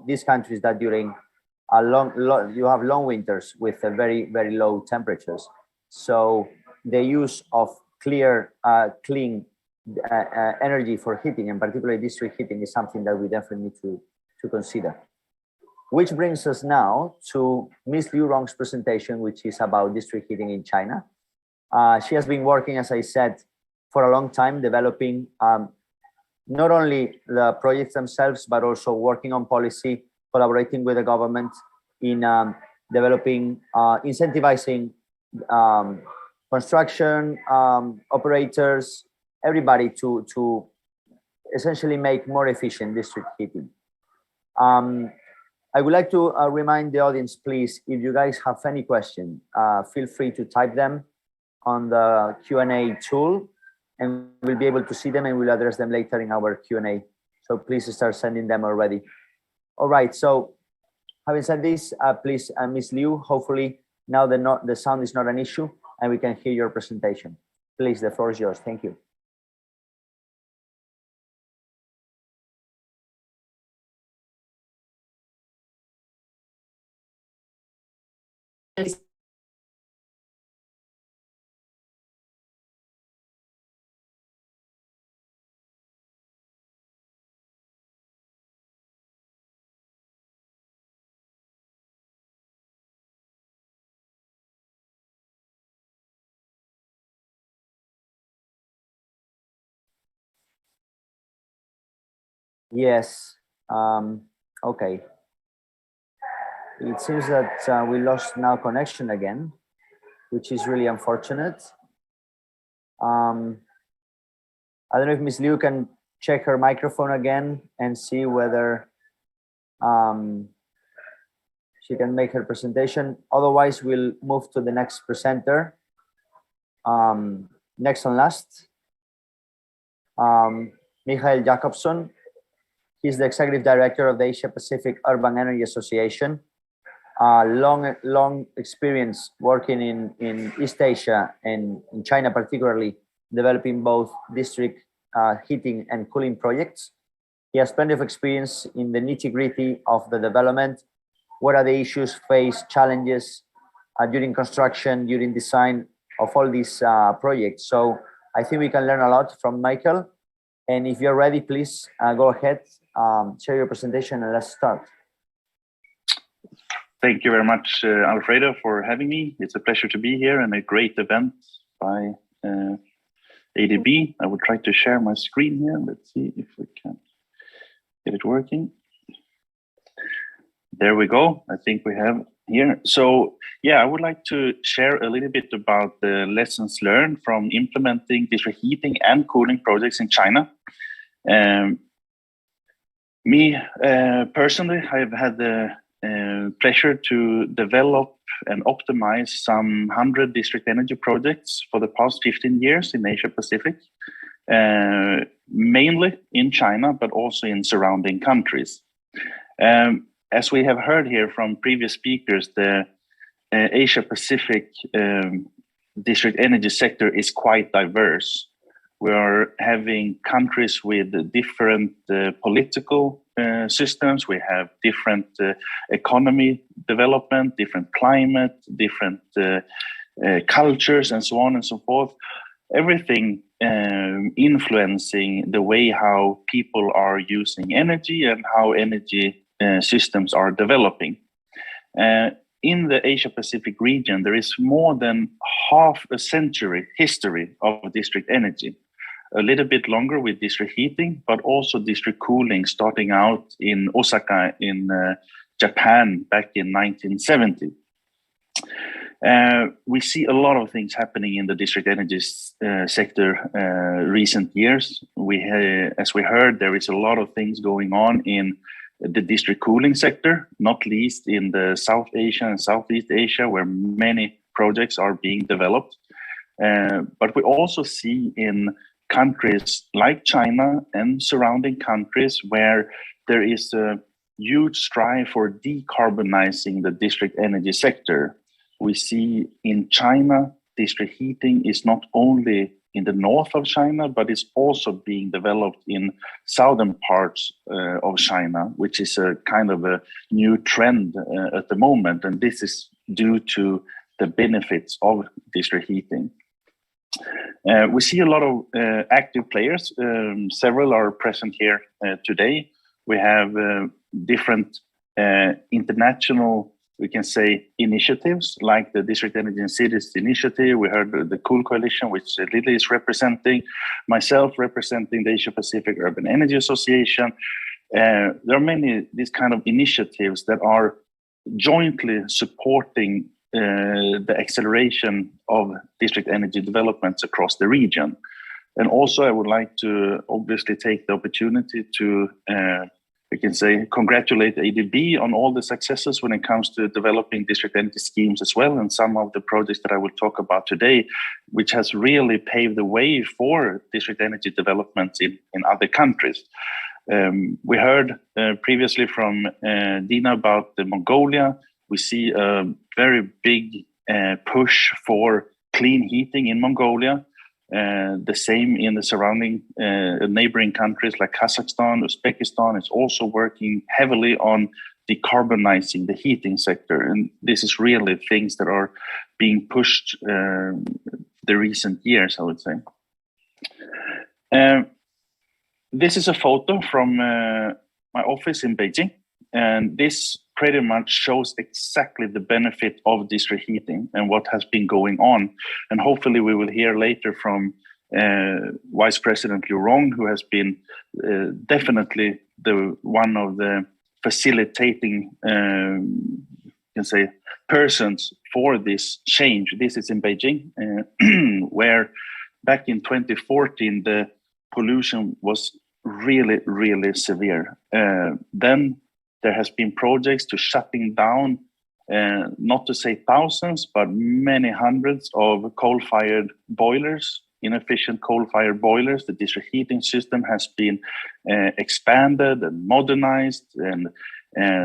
these countries that during you have long winters with very, very low temperatures. So the use of clean energy for heating, and particularly district heating, is something that we definitely need to consider. Which brings us now to Ms. Liu Rong's presentation, which is about district heating in China. She has been working, as I said, for a long time, developing not only the projects themselves, but also working on policy, collaborating with the government in developing, incentivizing construction operators, everybody to essentially make more efficient district heating. I would like to remind the audience, please, if you guys have any question, feel free to type them on the Q&A tool, and we'll be able to see them and we'll address them later in our Q&A. So please start sending them already. All right, so having said this, please, Ms. Liu, hopefully now the sound is not an issue and we can hear your presentation. Please, the floor is yours. Thank you. Yes. Okay. It seems that we lost now connection again, which is really unfortunate. I don't know if Ms. Liu can check her microphone again and see whether she can make her presentation. Otherwise, we'll move to the next presenter. Next and last, Michael Jacobson. He's the Executive Director of the Asia Pacific Urban Energy Association. Long experience working in East Asia and in China particularly, developing both district heating and cooling projects. He has plenty of experience in the nitty-gritty of the development. What are the issues faced, challenges during construction, during design of all these projects? So I think we can learn a lot from Michael. And if you're ready, please go ahead, share your presentation, and let's start. Thank you very much, Alfredo, for having me. It's a pleasure to be here and a great event by ADB. I will try to share my screen here. Let's see if we can get it working. There we go. I think we have here. So yeah, I would like to share a little bit about the lessons learned from implementing district heating and cooling projects in China. Me personally, I've had the pleasure to develop and optimize some 100 district energy projects for the past 15 years in Asia Pacific, mainly in China, but also in surrounding countries. As we have heard here from previous speakers, the Asia Pacific district energy sector is quite diverse. We are having countries with different political systems. We have different economy development, different climate, different cultures, and so on and so forth. Everything influencing the way how people are using energy and how energy systems are developing. In the Asia Pacific region, there is more than half a century history of district energy. A little bit longer with district heating, but also district cooling starting out in Osaka in Japan back in 1970. We see a lot of things happening in the district energy sector recent years. As we heard, there is a lot of things going on in the district cooling sector, not least in the South Asia and Southeast Asia, where many projects are being developed. But we also see in countries like China and surrounding countries where there is a huge strive for decarbonizing the district energy sector. We see in China, district heating is not only in the north of China, but it's also being developed in southern parts of China, which is a kind of a new trend at the moment. And this is due to the benefits of district heating. We see a lot of active players. Several are present here today. We have different international, we can say, initiatives like the District Energy and Cities Initiative. We heard the Cool Coalition, which Lily is representing, myself representing the Asia Pacific Urban Energy Association. There are many these kind of initiatives that are jointly supporting the acceleration of district energy developments across the region. And also I would like to obviously take the opportunity to we can say congratulate ADB on all the successes when it comes to developing district energy schemes as well, and some of the projects that I will talk about today, which has really paved the way for district energy developments in other countries. We heard previously from Dina about Mongolia. We see a very big push for clean heating in Mongolia. The same in the surrounding neighboring countries like Kazakhstan, Uzbekistan is also working heavily on decarbonizing the heating sector. And this is really things that are being pushed the recent years, I would say. This is a photo from my office in Beijing. And this pretty much shows exactly the benefit of district heating and what has been going on. And hopefully we will hear later from Vice President Liu Rong, who has been definitely one of the facilitating can say, persons for this change. This is in Beijing, where back in 2014, the pollution was really, really severe. Then there has been projects to shutting down, not to say thousands, but many hundreds of coal-fired boilers, inefficient coal-fired boilers. The district heating system has been expanded and modernized, and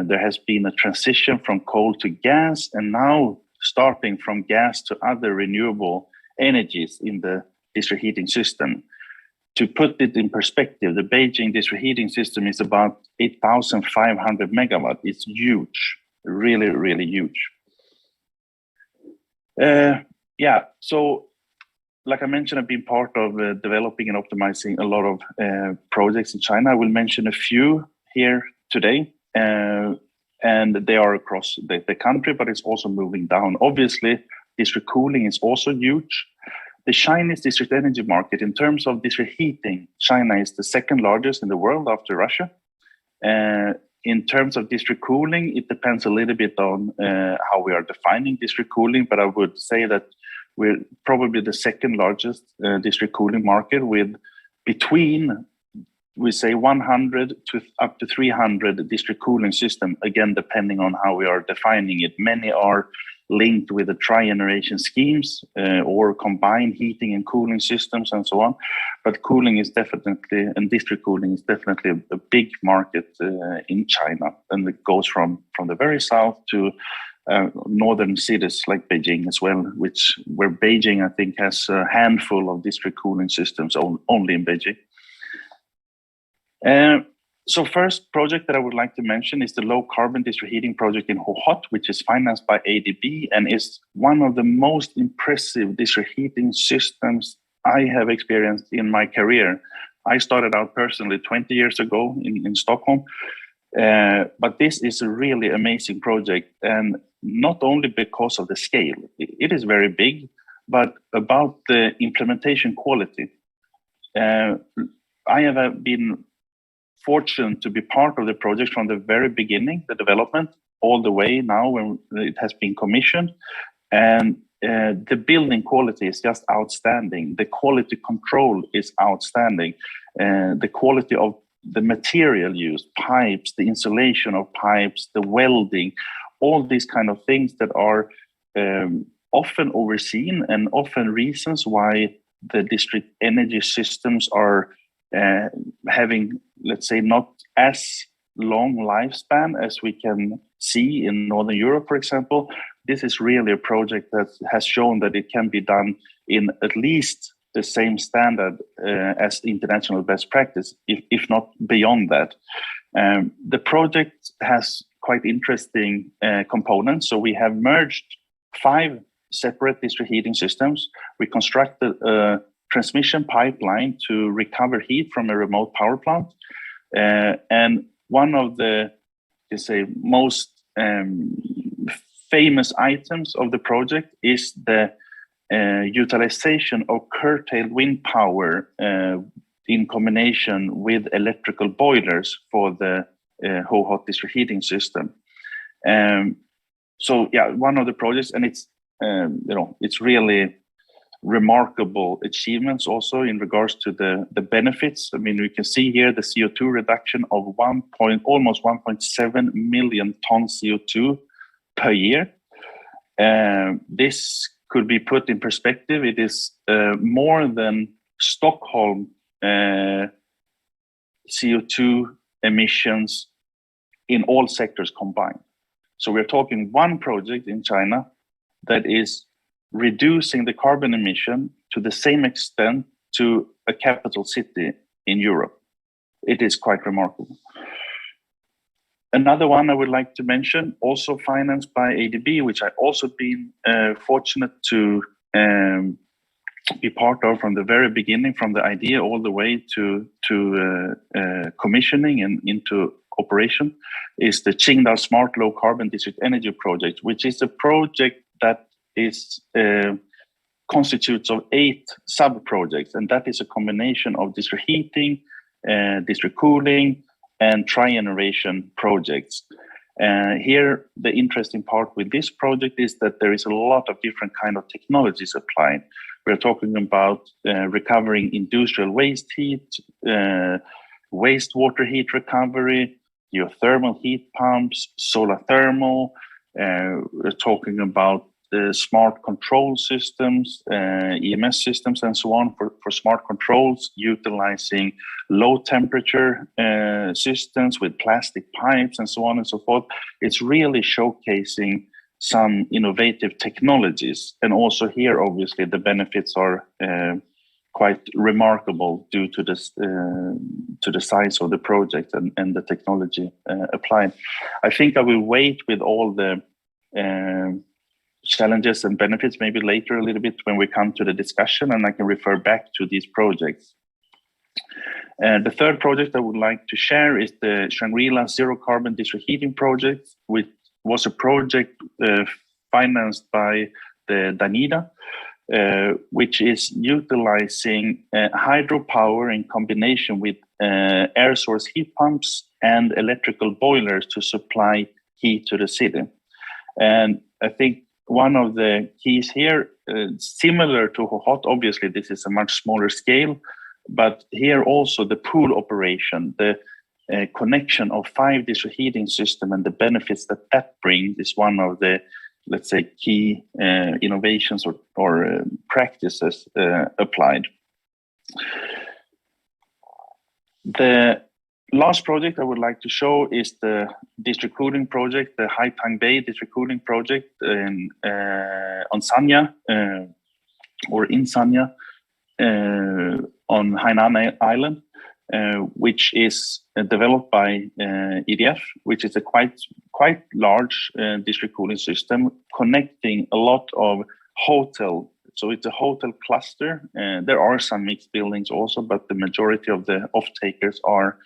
there has been a transition from coal to gas, and now starting from gas to other renewable energies in the district heating system. To put it in perspective, the Beijing district heating system is about 8,500 megawatt. It's huge, really, really huge. So like I mentioned, I've been part of developing and optimizing a lot of projects in China. I will mention a few here today, and they are across the country, but it's also moving down. Obviously, district cooling is also huge. The Chinese district energy market, in terms of district heating, China is the second largest in the world after Russia. In terms of district cooling, it depends a little bit on how we are defining district cooling, but I would say that we're probably the second largest district cooling market, with between, we say, 100 to up to 300 district cooling system, again, depending on how we are defining it. Many are linked with the tri-generation schemes or combined heating and cooling systems and so on. But cooling is definitely, and district cooling is definitely a big market in China. And it goes from the very south to northern cities like Beijing as well, where Beijing, I think, has a handful of district cooling systems only in Beijing. So first project that I would like to mention is the low carbon district heating project in Hohhot, which is financed by ADB and is one of the most impressive district heating systems I have experienced in my career. I started out personally 20 years ago in Stockholm, but this is a really amazing project, and not only because of the scale, it is very big, but about the implementation quality. I have been fortunate to be part of the project from the very beginning, the development, all the way now when it has been commissioned. And the building quality is just outstanding. The quality control is outstanding. The quality of the material used, pipes, the insulation of pipes, the welding, all these kind of things that are often overseen and often reasons why the district energy systems are having, let's say, not as long lifespan as we can see in Northern Europe, for example. This is really a project that has shown that it can be done in at least the same standard as international best practice, if not beyond that. The project has quite interesting components. So we have merged 5 separate district heating systems. We constructed a transmission pipeline to recover heat from a remote power plant. And one of the, let's say, most famous items of the project is the utilization of curtailed wind power in combination with electrical boilers for the Hohhot district heating system. So yeah, one of the projects, and it's it's really remarkable achievements also in regards to the benefits. I mean, we can see here the CO2 reduction of almost 1.7 million tons CO2 per year. This could be put in perspective. It is more than Stockholm CO2 emissions in all sectors combined. So we're talking one project in China that is reducing the carbon emission to the same extent to a capital city in Europe. It is quite remarkable. Another one I would like to mention, also financed by ADB, which I've also been fortunate to be part of from the very beginning, from the idea all the way to commissioning and into operation, is the Qingdao Smart Low Carbon District Energy Project, which is a project that is constitutes of 8 sub-projects, and that is a combination of district heating, district cooling, and tri-generation projects. Here, the interesting part with this project is that there is a lot of different kind of technologies applied. We're talking about recovering industrial waste heat, wastewater heat recovery, geothermal heat pumps, solar thermal. We're talking about smart control systems, EMS systems, and so on for smart controls, utilizing low temperature systems with plastic pipes and so on and so forth. It's really showcasing some innovative technologies. And also here, obviously, the benefits are quite remarkable due to this to the size of the project and the technology applied. I think I will wait with all the challenges and benefits maybe later a little bit when we come to the discussion, and I can refer back to these projects. The third project I would like to share is the Shangri-La Zero Carbon District Heating Project, which was a project financed by the Danida, which is utilizing hydropower in combination with air source heat pumps and electrical boilers to supply heat to the city. And I think one of the keys here, similar to Hohhot, obviously this is a much smaller scale, but here also the pool operation, the connection of 5 district heating systems and the benefits that that brings is one of the, let's say, key innovations or practices applied. The last project I would like to show is the district cooling project, the Haitang Bay district cooling project on Sanya, or in Sanya, on Hainan Island, which is developed by EDF, which is a quite large district cooling system connecting a lot of hotel. So it's a hotel cluster. There are some mixed buildings also, but the majority of the off-takers are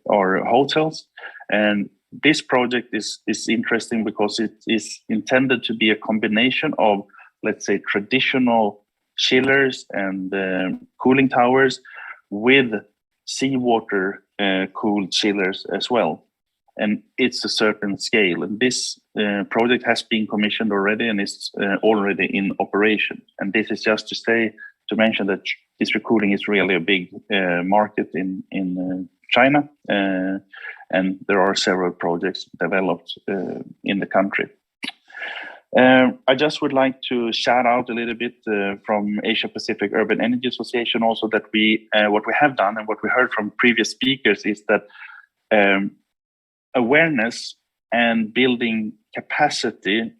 hotels. And this project is interesting because it is intended to be a combination of, let's say, traditional chillers and cooling towers with seawater cooled chillers as well. And it's a certain scale. And this project has been commissioned already and is already in operation. And this is just to mention that district cooling is really a big market in China. And there are several projects developed in the country. I just would like to shout out a little bit from Asia Pacific Urban Energy Association also that what we have done and what we heard from previous speakers is that awareness and building capacity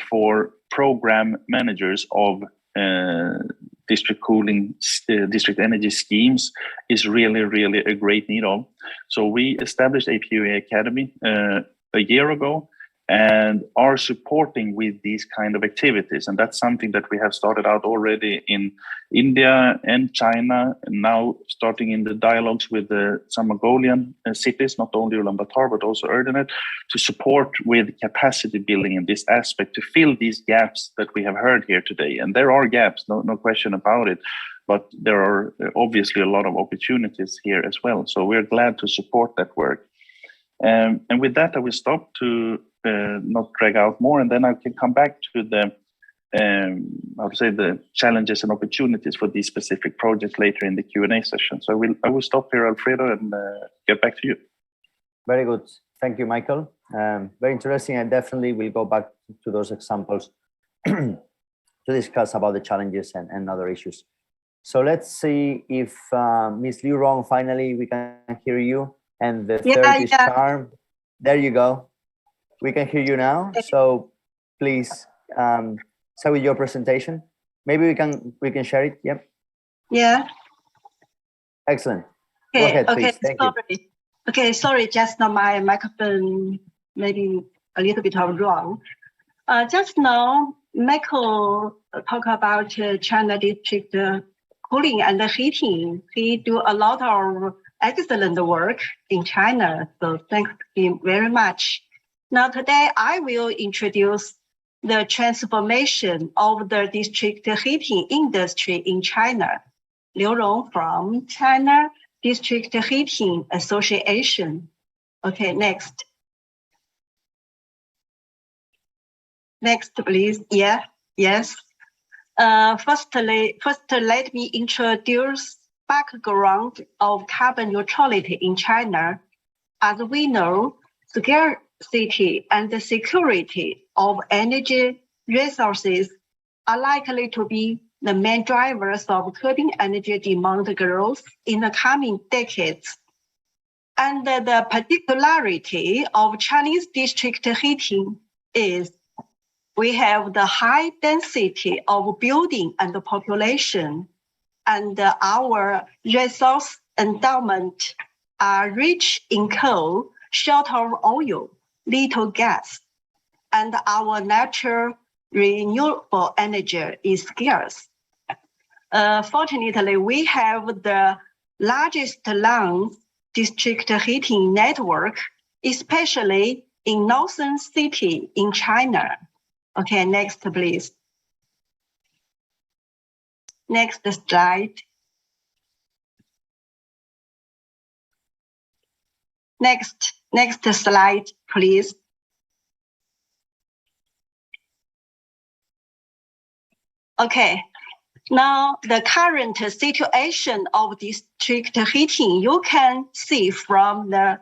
for program managers of district cooling, district energy schemes is really, really a great need of. So we established APUA Academy a year ago and are supporting with these kind of activities. And that's something that we have started out already in India and China, and now starting in the dialogues with some Mongolian cities, not only Ulaanbaatar, but also Erdenet, to support with capacity building in this aspect, to fill these gaps that we have heard here today. And there are gaps, no question about it, but there are obviously a lot of opportunities here as well. So we're glad to support that work. And with that, I will stop to not drag out more, and then I can come back to the the challenges and opportunities for these specific projects later in the Q&A session. So I will stop here, Alfredo, and get back to you. Very good. Thank you, Michael. Very interesting. I definitely will go back to those examples to discuss about the challenges and other issues. So let's see if Ms. Liu Rong, finally, we can hear you. And the third is Charm. There you go. We can hear you now. So please start with your presentation. Maybe we can share it. Yep. Yeah. Excellent. Okay. Go ahead, please. Thank you. Okay, sorry, just now my microphone maybe a little bit wrong. Just now, Michael talked about China district cooling and heating. He do a lot of excellent work in China, so thank him very much. Now today I will introduce the transformation of the district heating industry in China. Liu Rong from China District Heating Association. Okay, next. Next, please. Yeah, yes. First, let me introduce background of carbon neutrality in China. As we know, scarcity and the security of energy resources are likely to be the main drivers of curbing energy demand growth in the coming decades. And the particularity of Chinese district heating is we have the high density of building and the population, and our resource endowment are rich in coal, short of oil, little gas, and our natural renewable energy is scarce. Fortunately, we have the largest land district heating network, especially in northern city in China. Okay, next, please. Next slide. Next slide, please. Okay, now the current situation of district heating, you can see from the,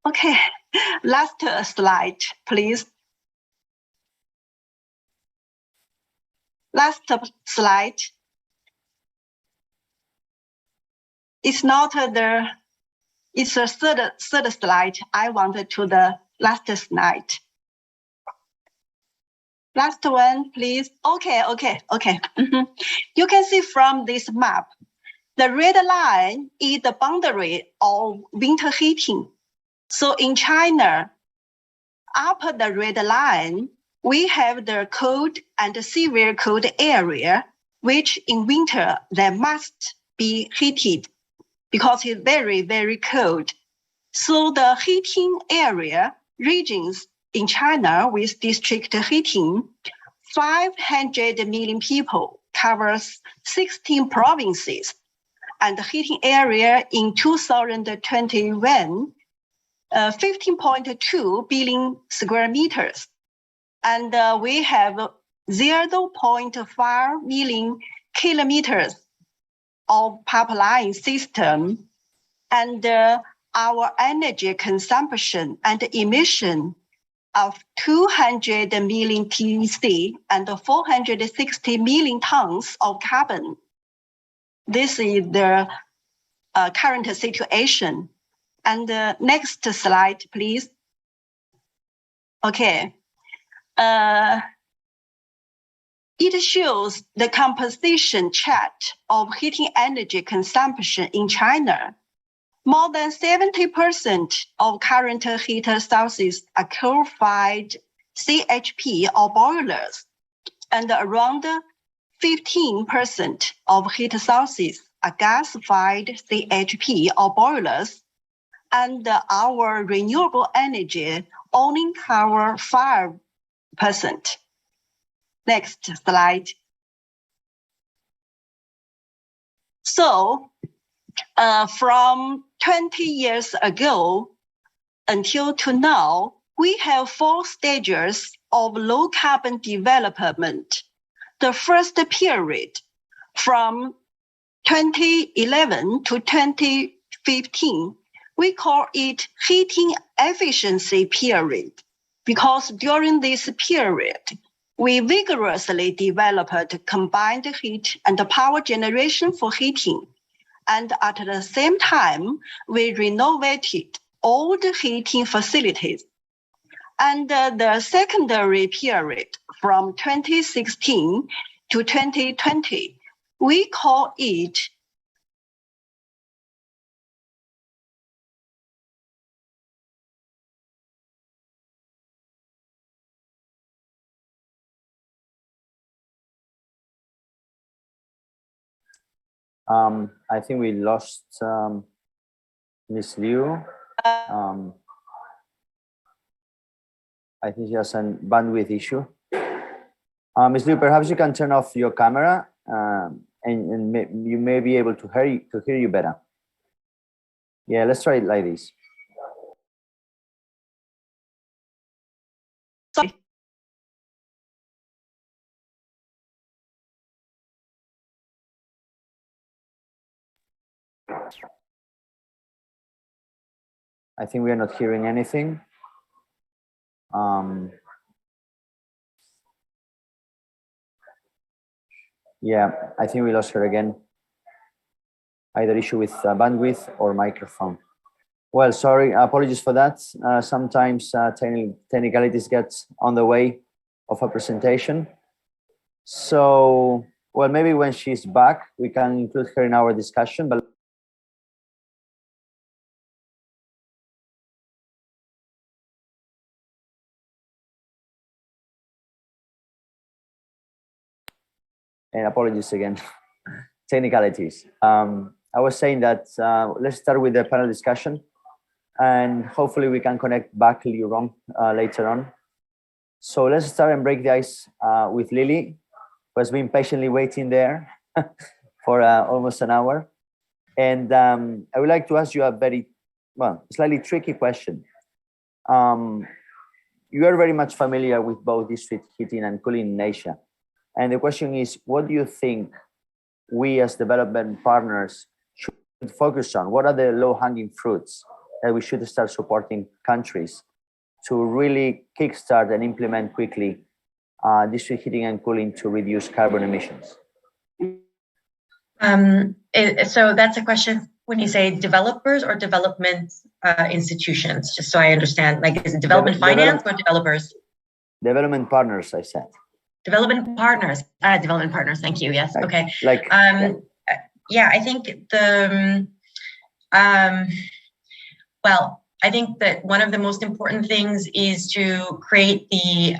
okay, last slide, please. Last slide. It's not the, it's a third slide. I wanted to the last slide. Last one, please. Okay. You can see from this map, the red line is the boundary of winter heating. So in China, up the red line, we have the cold and severe cold area, which in winter they must be heated because it's very, very cold. So the heating area regions in China with district heating, 500 million people covers 16 provinces, and the heating area in 2021, 15.2 billion square meters. And we have 0.5 million kilometers of pipeline system, and our energy consumption and emission of 200 million TEC and 460 million tons of carbon. This is the current situation. And next slide, please. Okay. It shows the composition chart of heating energy consumption in China. More than 70% of current heater sources are coal-fired CHP or boilers, and around 15% of heat sources are gas-fired CHP or boilers, and our renewable energy only cover 5%. Next slide. So, from 20 years ago until to now, we have 4 stages of low carbon development. The first period from 2011 to 2015, we call it heating efficiency period, because during this period, we vigorously developed combined heat and power generation for heating. And at the same time, we renovated old heating facilities. And the secondary period from 2016 to 2020, we call it I think we lost Ms. Liu. I think she has a bandwidth issue. Ms. Liu, perhaps you can turn off your camera and you may be able to hear you better. Yeah, let's try it like this. Sorry. I think we are not hearing anything. Yeah, I think we lost her again. Either issue with bandwidth or microphone. Well, sorry, apologies for that. Sometimes technicalities get on the way of a presentation. So, well, maybe when she's back, we can include her in our discussion. But and apologies again, technicalities. I was saying that let's start with the panel discussion, and hopefully we can connect back later on. So let's start and break the ice with Lily, who has been patiently waiting there for almost an hour. And I would like to ask you a very, slightly tricky question. You are very much familiar with both district heating and cooling in Asia. And the question is, what do you think we as development partners should focus on? What are the low-hanging fruits that we should start supporting countries to really kickstart and implement quickly district heating and cooling to reduce carbon emissions? So that's a question when you say developers or development institutions, just so I understand, like is it development finance or developers? Development partners, I said. Development partners, thank you, yes, okay. Yeah, I think well, I think that one of the most important things is to create the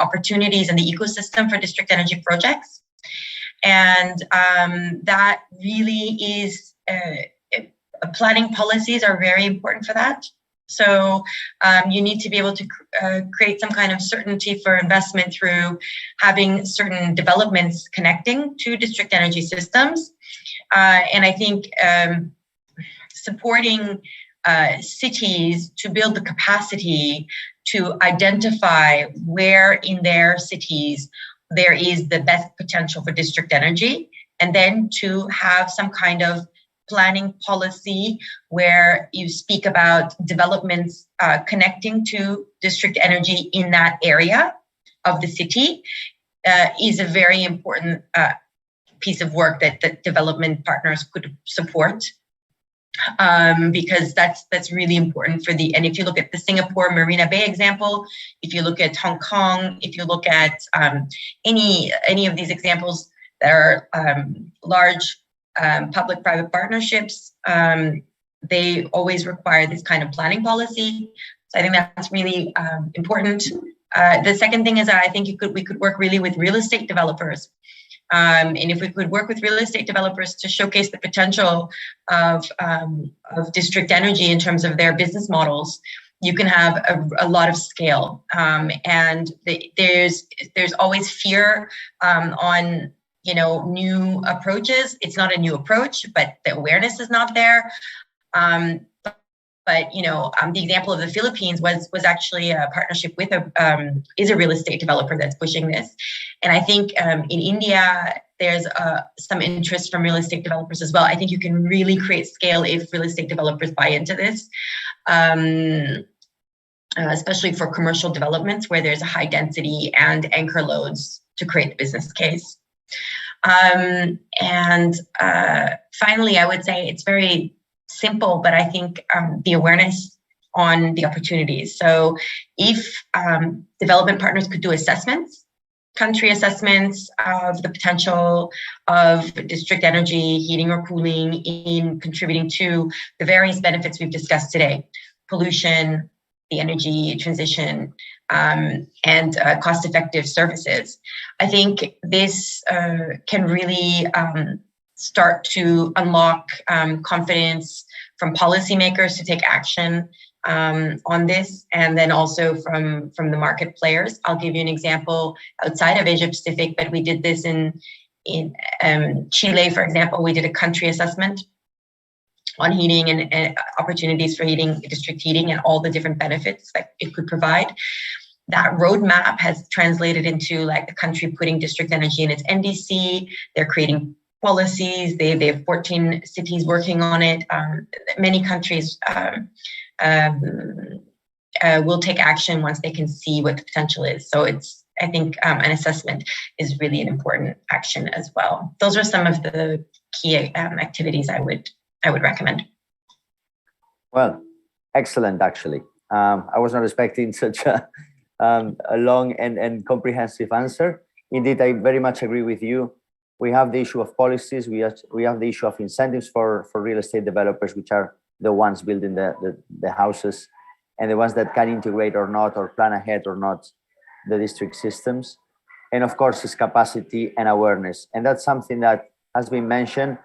opportunities and the ecosystem for district energy projects. And that really is, planning policies are very important for that. So you need to be able to create some kind of certainty for investment through having certain developments connecting to district energy systems. And I think supporting cities to build the capacity to identify where in their cities there is the best potential for district energy, and then to have some kind of planning policy where you speak about developments connecting to district energy in that area of the city is a very important piece of work that development partners could support. Because that's really important for and if you look at the Singapore Marina Bay example, if you look at Hong Kong, if you look at any of these examples that are large public-private partnerships, they always require this kind of planning policy. So I think that's really important. The second thing is that I think we could work really with real estate developers. And if we could work with real estate developers to showcase the potential of district energy in terms of their business models, you can have a lot of scale. And there's always fear on new approaches. It's not a new approach, but the awareness is not there. But the example of the Philippines was actually a partnership with is a real estate developer that's pushing this. And I think in India, there's some interest from real estate developers as well. I think you can really create scale if real estate developers buy into this, especially for commercial developments where there's a high density and anchor loads to create the business case. And finally, I would say it's very simple, but I think the awareness on the opportunities. So if development partners could do assessments, country assessments of the potential of district energy, heating or cooling in contributing to the various benefits we've discussed today, pollution, the energy transition, and cost-effective services. I think this can really start to unlock confidence from policymakers to take action on this, and then also from the market players. I'll give you an example outside of Asia Pacific, but we did this in Chile, for example. We did a country assessment on heating and opportunities for heating, district heating, and all the different benefits that it could provide. That roadmap has translated into like the country putting district energy in its NDC. They're creating policies. They have 14 cities working on it. Many countries will take action once they can see what the potential is. So I think an assessment is really an important action as well. Those are some of the key activities I would recommend. Well, excellent, actually. I was not expecting such a long and comprehensive answer. Indeed, I very much agree with you. We have the issue of policies. We have the issue of incentives for real estate developers, which are the ones building the houses, and the ones that can integrate or not, or plan ahead or not, the district systems. And of course, is capacity and awareness. And that's something that has been mentioned.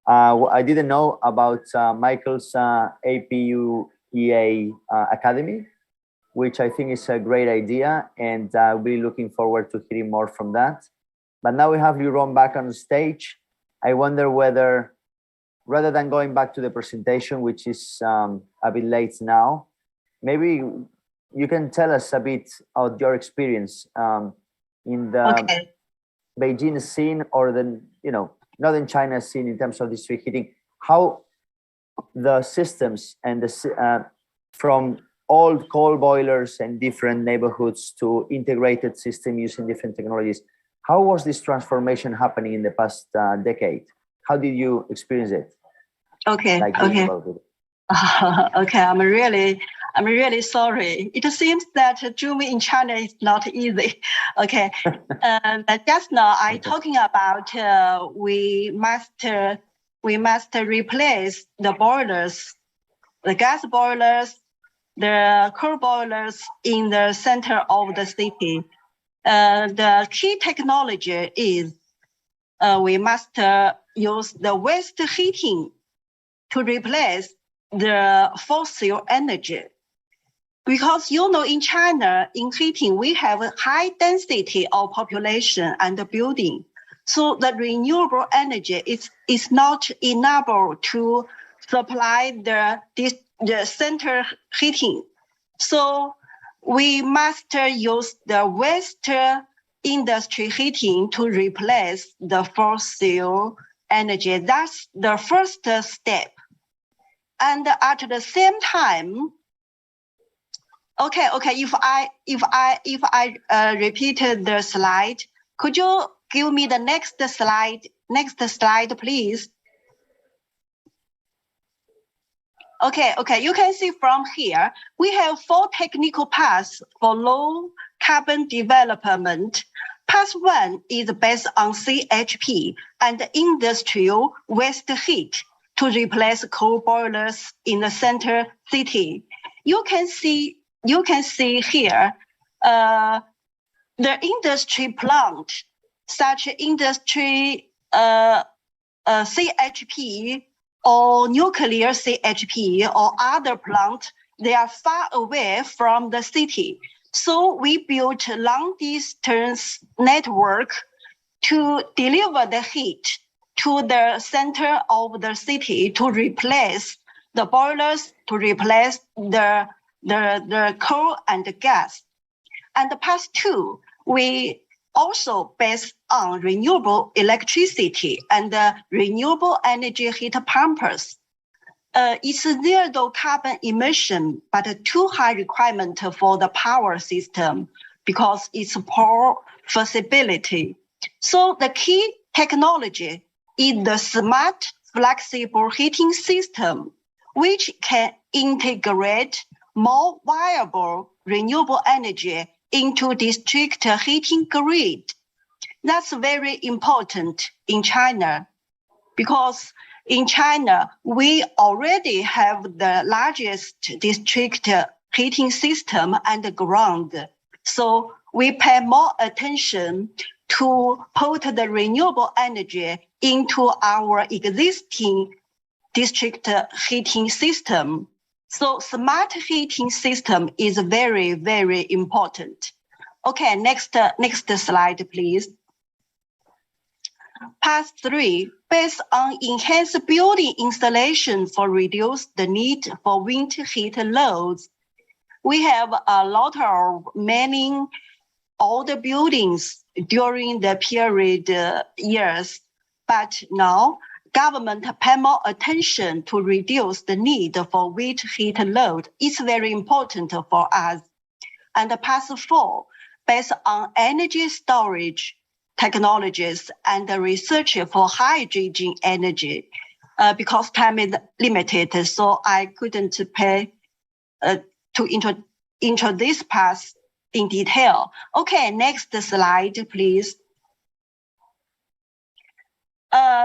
I didn't know about Michael's APUEA Academy, which I think is a great idea, and I'll be looking forward to hearing more from that. But now we have Liron back on stage. I wonder whether, rather than going back to the presentation, which is a bit late now, maybe you can tell us a bit of your experience in the Beijing scene, or the Northern China scene in terms of district heating, how the systems and from old coal boilers and different neighborhoods to integrated system using different technologies. How was this transformation happening in the past decade? How did you experience it? Okay. Okay, I'm really sorry. It seems that zooming in China is not easy. Okay. Just now I talking about we must replace the boilers, the gas boilers, the coal boilers in the center of the city. The key technology is we must use the waste heating to replace the fossil energy. Because in China, in heating, we have a high density of population and building. So the renewable energy is not enough to supply the center heating. So we must use the waste industry heating to replace the fossil energy. That's the first step. And at the same time, if I repeated the slide, could you give me the next slide? Next slide, please. Okay, you can see from here, we have 4 technical paths for low carbon development. Path 1 is based on CHP and industrial waste heat to replace coal boilers in the center city. You can see here the industry plant, such industry CHP or nuclear CHP or other plant, they are far away from the city. So we built a long distance network to deliver the heat to the center of the city to replace the boilers, to replace the coal and the gas. And the path 2, we also based on renewable electricity and renewable energy heat pumpers. It's zero carbon emission, but too high requirement for the power system because it's poor feasibility. So the key technology is the smart, flexible heating system, which can integrate more viable renewable energy into district heating grid. That's very important in China because in China, we already have the largest district heating system underground. So we pay more attention to put the renewable energy into our existing district heating system. So smart heating system is very, very important. Okay, next slide, please. Path 3, based on enhanced building installation for reduce the need for winter heat loads. We have a lot of many older buildings during the period years. but now government pay more attention to reduce the need for waste heat load. It's very important for us. And the path forward, based on energy storage technologies and the research for hydrogen energy, because time is limited, so I couldn't pay to intro this path in detail. Okay, next slide, please.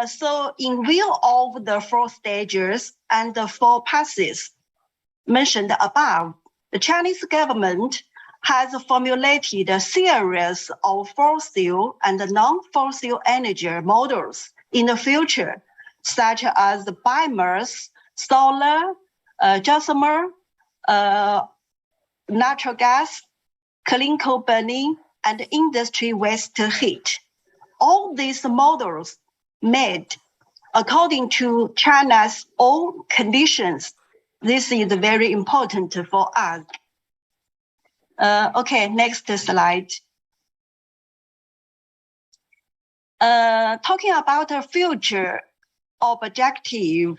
So in view of the 4 stages and the 4 paths mentioned above, the Chinese government has formulated a series of fossil and non-fossil energy models in the future, such as biomass, solar, geothermal, natural gas, clean coal burning, and industry waste heat. All these models made according to China's own conditions. This is very important for us. Okay, next slide. Talking about the future objective,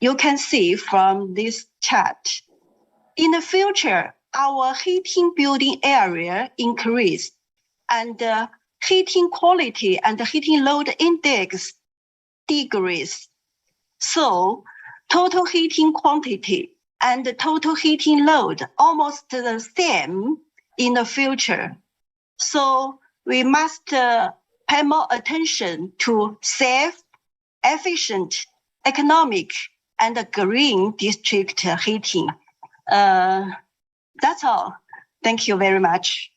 you can see from this chart. In the future, our heating building area increase, and heating quality and heating load index decrease. So total heating quantity and total heating load almost the same in the future. So we must pay more attention to safe, efficient, economic, and green district heating. That's all. Thank you very much.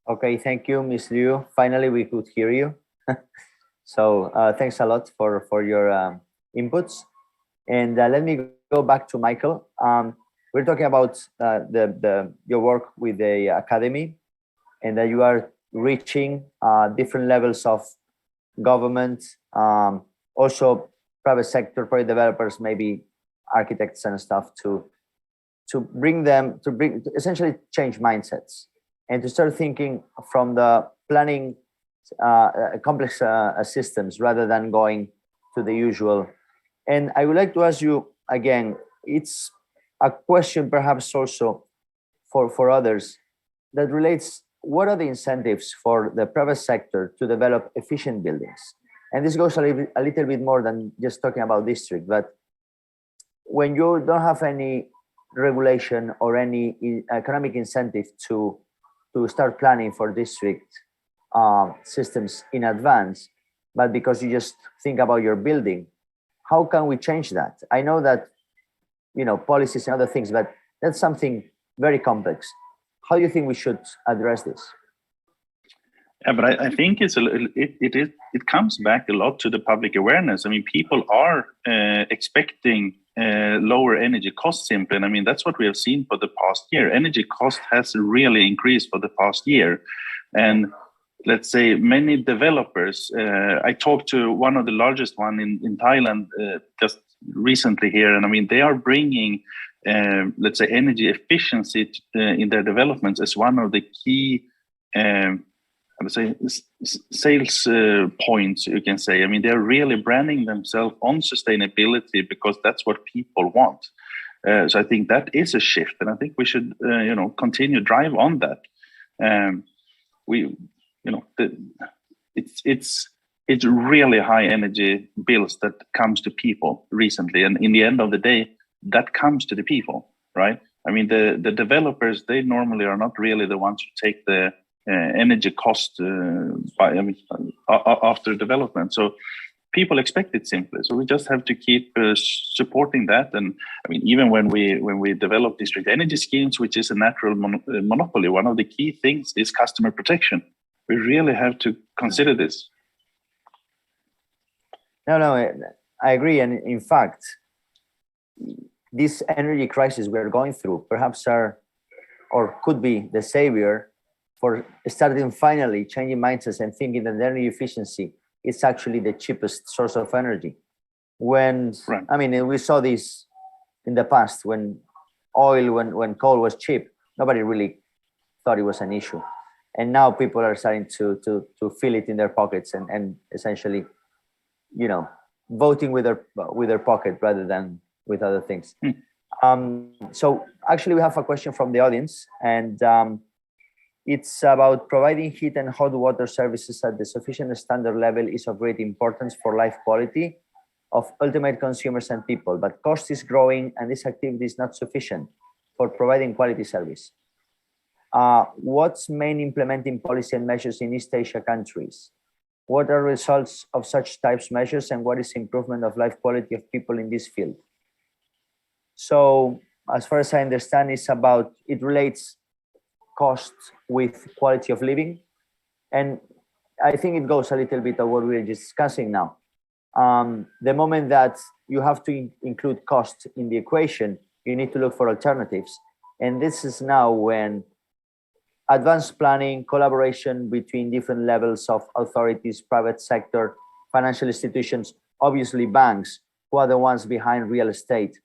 Okay, thank you, Ms. Liu. Finally, we could hear you. So thanks a lot for your inputs. And let me go back to Michael. We're talking about your work with the academy, and that you are reaching different levels of government, also private sector, private developers, maybe architects and stuff, to essentially change mindsets and to start thinking from the planning complex systems rather than going to the usual. And I would like to ask you again, it's a question perhaps also for others that relates, what are the incentives for the private sector to develop efficient buildings? And this goes a little bit more than just talking about district, but when you don't have any regulation or any economic incentive to start planning for district systems in advance, but because you just think about your building, how can we change that? I know that, policies and other things, but that's something very complex. How do you think we should address this? Yeah, but I think it comes back a lot to the public awareness. I mean, people are expecting lower energy costs simply. And I mean, that's what we have seen for the past year. Energy cost has really increased for the past year. And let's say many developers, I talked to one of the largest one in Thailand just recently here. And I mean, they are bringing, let's say, energy efficiency in their developments as one of the key, I would say, sales points, you can say. I mean, they're really branding themselves on sustainability because that's what people want. So I think that is a shift, and I think we should, continue drive on that. It's really high energy bills that comes to people recently, and in the end of the day, that comes to the people, right? I mean, the developers, they normally are not really the ones who take the energy cost after development. So people expect it simply. So we just have to keep supporting that. And I mean, even when we develop district energy schemes, which is a natural monopoly, one of the key things is customer protection. We really have to consider this. No, I agree. And in fact, this energy crisis we're going through perhaps could be the savior for starting finally changing mindsets and thinking that energy efficiency is actually the cheapest source of energy. Right. I mean, we saw this in the past when coal was cheap, nobody really thought it was an issue. and now people are starting to feel it in their pockets and essentially, you know, voting with their pocket rather than with other things. So actually we have a question from the audience, and it's about providing heat and hot water services at the sufficient standard level is of great importance for life quality of ultimate consumers and people, but cost is growing and this activity is not sufficient for providing quality service. What's main implementing policy and measures in East Asia countries? What are results of such types measures, and what is improvement of life quality of people in this field? So as far as I understand, it relates cost with quality of living. And I think it goes a little bit of what we're discussing now. The moment that you have to include cost in the equation, you need to look for alternatives. And this is now when advanced planning, collaboration between different levels of authorities, private sector, financial institutions, obviously banks, who are the ones behind real estate,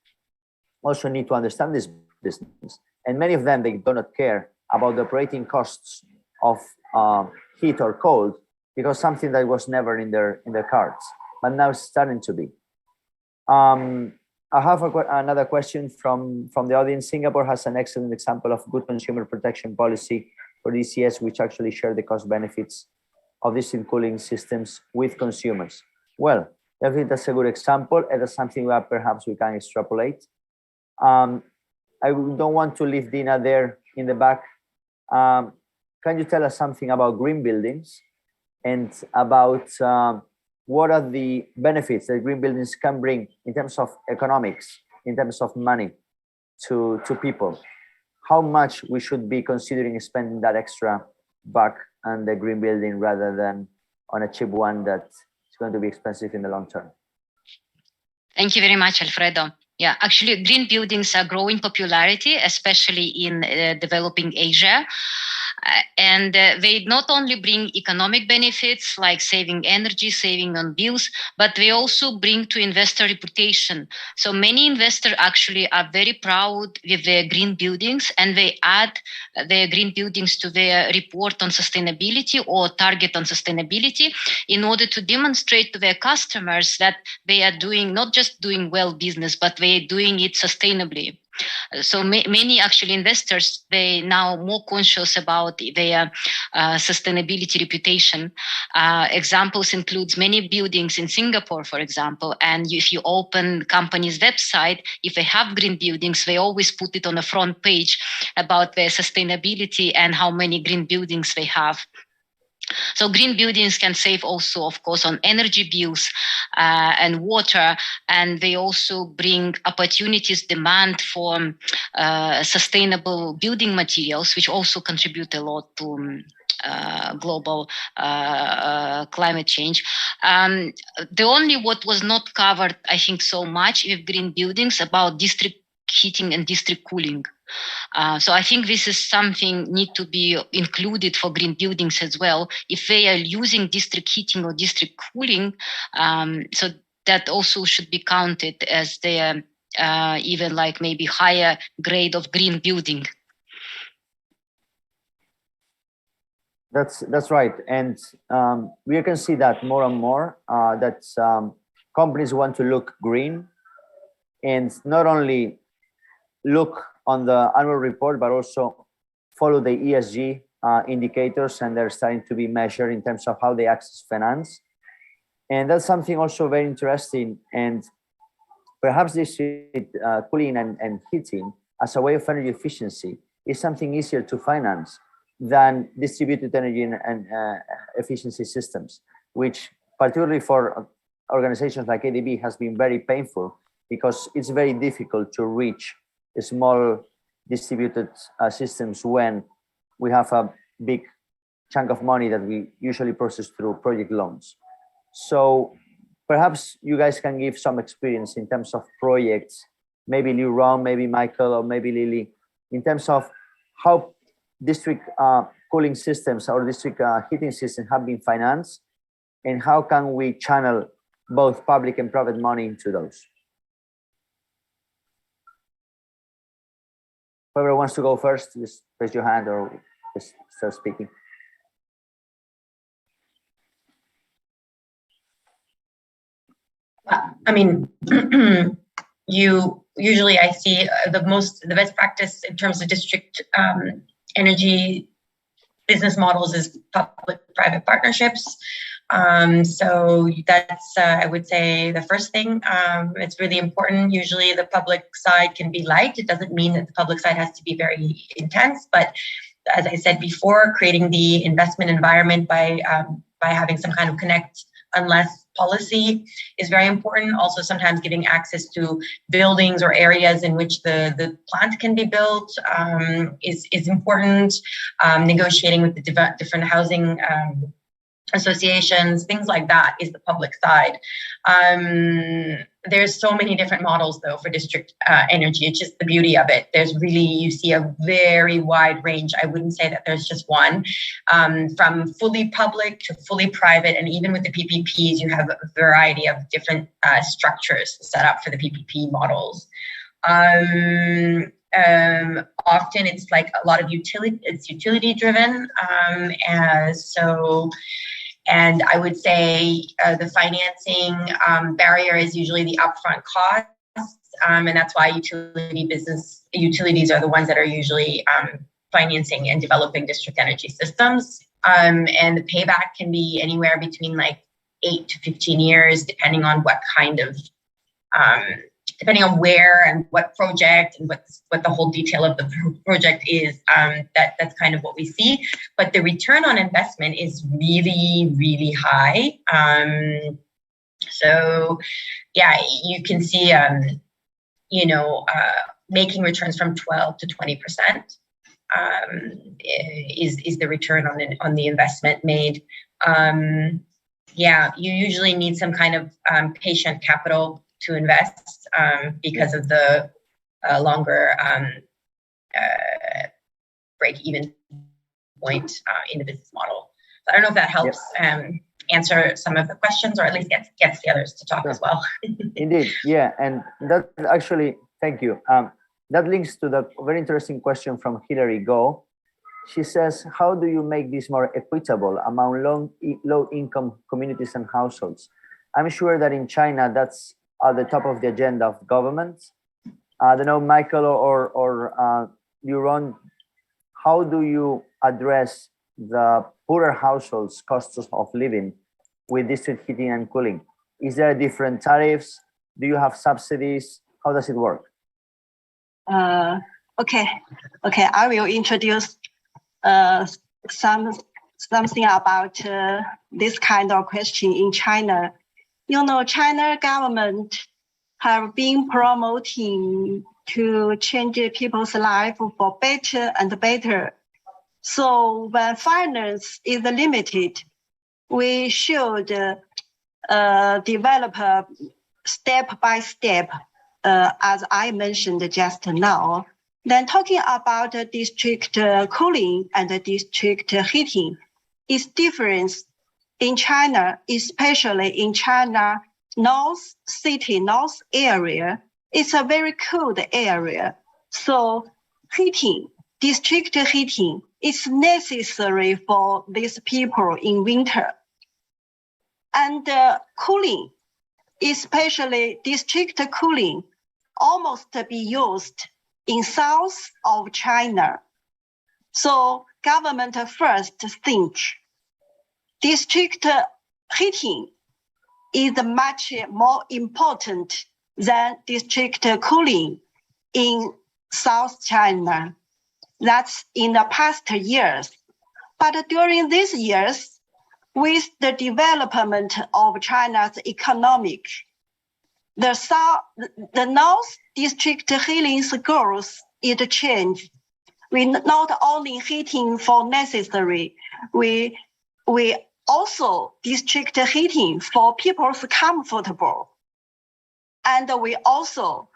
also need to understand this business. And many of them, they do not care about the operating costs of heat or cold, because something that was never in their cards, but now it's starting to be. I have another question from the audience. Singapore has an excellent example of good consumer protection policy for DCS, which actually share the cost benefits of district cooling systems with consumers. Well, I think that's a good example, and that's something that perhaps we can extrapolate. I don't want to leave Dina there in the back. Can you tell us something about green buildings and about what are the benefits that green buildings can bring in terms of economics, in terms of money to people? How much we should be considering spending that extra buck on the green building rather than on a cheap one that's going to be expensive in the long term? Thank you very much, Alfredo. Yeah, actually, green buildings are growing popularity, especially in developing Asia. And they not only bring economic benefits like saving energy, saving on bills, but they also bring to investor reputation. So many investors actually are very proud with their green buildings, and they add their green buildings to their report on sustainability or target on sustainability in order to demonstrate to their customers that they are doing not just doing well business, but they are doing it sustainably. So many actually investors, they now more conscious about their sustainability reputation. Examples includes many buildings in Singapore, for example. And if you open company's website, if they have green buildings, they always put it on the front page about their sustainability and how many green buildings they have. So green buildings can save also, of course, on energy bills and water, and they also bring opportunities, demand for sustainable building materials, which also contribute a lot to global climate change. The only what was not covered, I think, so much with green buildings about district heating and district cooling. So I think this is something need to be included for green buildings as well. If they are using district heating or district cooling, so that also should be counted as their even like maybe higher grade of green building. That's right, and we can see that more and more that companies want to look green, and not only look on the annual report, but also follow the ESG indicators, and they're starting to be measured in terms of how they access finance. And that's something also very interesting. And perhaps this cooling and heating as a way of energy efficiency is something easier to finance than distributed energy and efficiency systems, which particularly for organizations like ADB has been very painful, because it's very difficult to reach small distributed systems when we have a big chunk of money that we usually process through project loans. So perhaps you guys can give some experience in terms of projects, maybe Liu Ron, maybe Michael, or maybe Lily, in terms of how district cooling systems or district heating systems have been financed, and how can we channel both public and private money into those. Whoever wants to go first, just raise your hand or just start speaking. I mean, I see the best practice in terms of district energy business models is public-private partnerships. So that's, I would say, the first thing. It's really important. Usually the public side can be light. It doesn't mean that the public side has to be very intense, but as I said before, creating the investment environment by having some kind of connect unless policy is very important. Also, sometimes giving access to buildings or areas in which the plant can be built is important. Negotiating with the different housing associations, things like that is the public side. There's so many different models though for district energy. It's just the beauty of it. There's really, you see a very wide range. I wouldn't say that there's just one. From fully public to fully private, and even with the PPPs, you have a variety of different structures set up for the PPP models. Often it's like a lot of utility driven. And I would say the financing barrier is usually the upfront costs. And that's why utilities are the ones that are usually financing and developing district energy systems. And the payback can be anywhere between like 8 to 15 years, depending on what kind of depending on where and what project and what the whole detail of the project is, that's kind of what we see. But the return on investment is really, really high. So yeah, you can see, making returns from 12 to 20% is the return on the investment made. Yeah, you usually need some kind of patient capital to invest because of the longer break-even point in the business model. So I don't know if that helps answer some of the questions, or at least gets the others to talk as well. Indeed, yeah, and that actually, thank you. That links to the very interesting question from Hilary Go. She says, how do you make this more equitable among low-income communities and households? I'm sure that in China, that's at the top of the agenda of governments. I don't know, Michael or Euron, how do you address the poorer households' costs of living with district heating and cooling? Is there different tariffs? Do you have subsidies? How does it work? Okay, I will introduce something about this kind of question in China. China government have been promoting to change people's life for better and better. So when finance is limited, we should develop step by step, as I mentioned just now. Then talking about district cooling and district heating is different in China, especially in China North area. It's a very cold area. So district heating is necessary for these people in winter. And cooling, especially district cooling, almost be used in south of China. So government first think district heating is much more important than district cooling in South China. That's in the past years. But during these years, with the development of China's economic, the North district heating's goals is changed. We not only heating for necessary, we also district heating for people's comfortable. And we also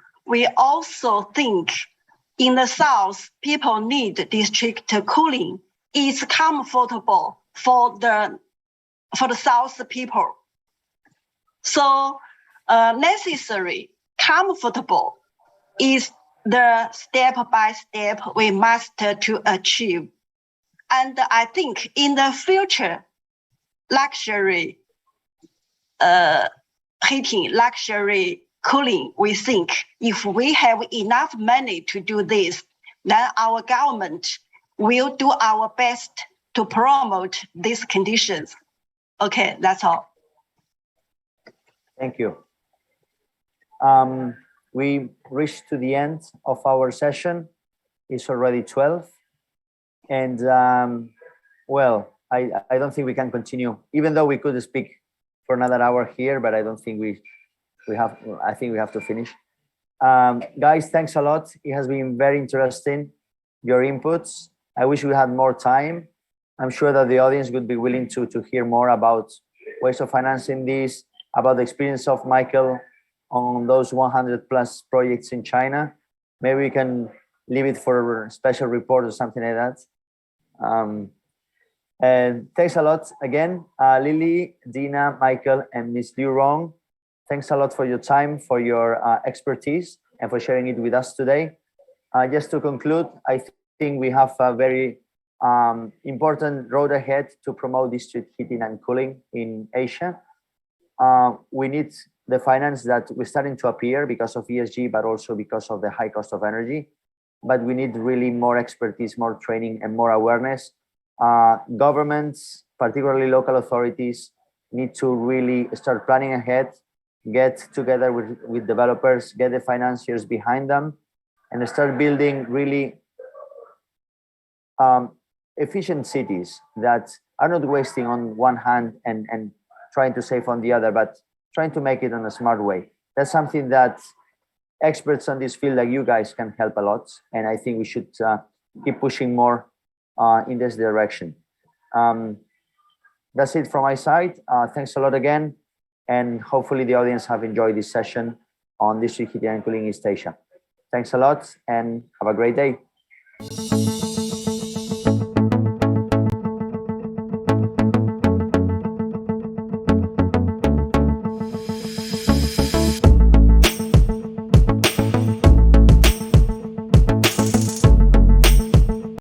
think in the South, people need district cooling. It's comfortable for the South people. So necessary, comfortable is the step by step we must to achieve. And I think in the future, luxury heating, luxury cooling, we think if we have enough money to do this, then our government will do our best to promote these conditions. Okay, that's all. Thank you. We reached to the end of our session. It's already 12. And well, I don't think we can continue, even though we could speak for another hour here, but I don't think I think we have to finish. Guys, thanks a lot. It has been very interesting, your inputs. I wish we had more time. I'm sure that the audience would be willing to hear more about ways of financing this, about the experience of Michael on those 100 plus projects in China. Maybe we can leave it for a special report or something like that. And thanks a lot again, Lily, Dina, Michael, and Ms. Liu Rong. Thanks a lot for your time, for your expertise, and for sharing it with us today. Just to conclude, I think we have a very important road ahead to promote district heating and cooling in Asia. We need the finance that we're starting to appear because of ESG, but also because of the high cost of energy. But we need really more expertise, more training, and more awareness. Governments, particularly local authorities, need to really start planning ahead, get together with developers, get the financiers behind them, and start building really efficient cities that are not wasting on one hand and trying to save on the other, but trying to make it in a smart way. That's something that experts on this field like you guys can help a lot. And I think we should keep pushing more in this direction. That's it from my side. Thanks a lot again. And hopefully the audience have enjoyed this session on district heating and cooling in East Asia. Thanks a lot and have a great day.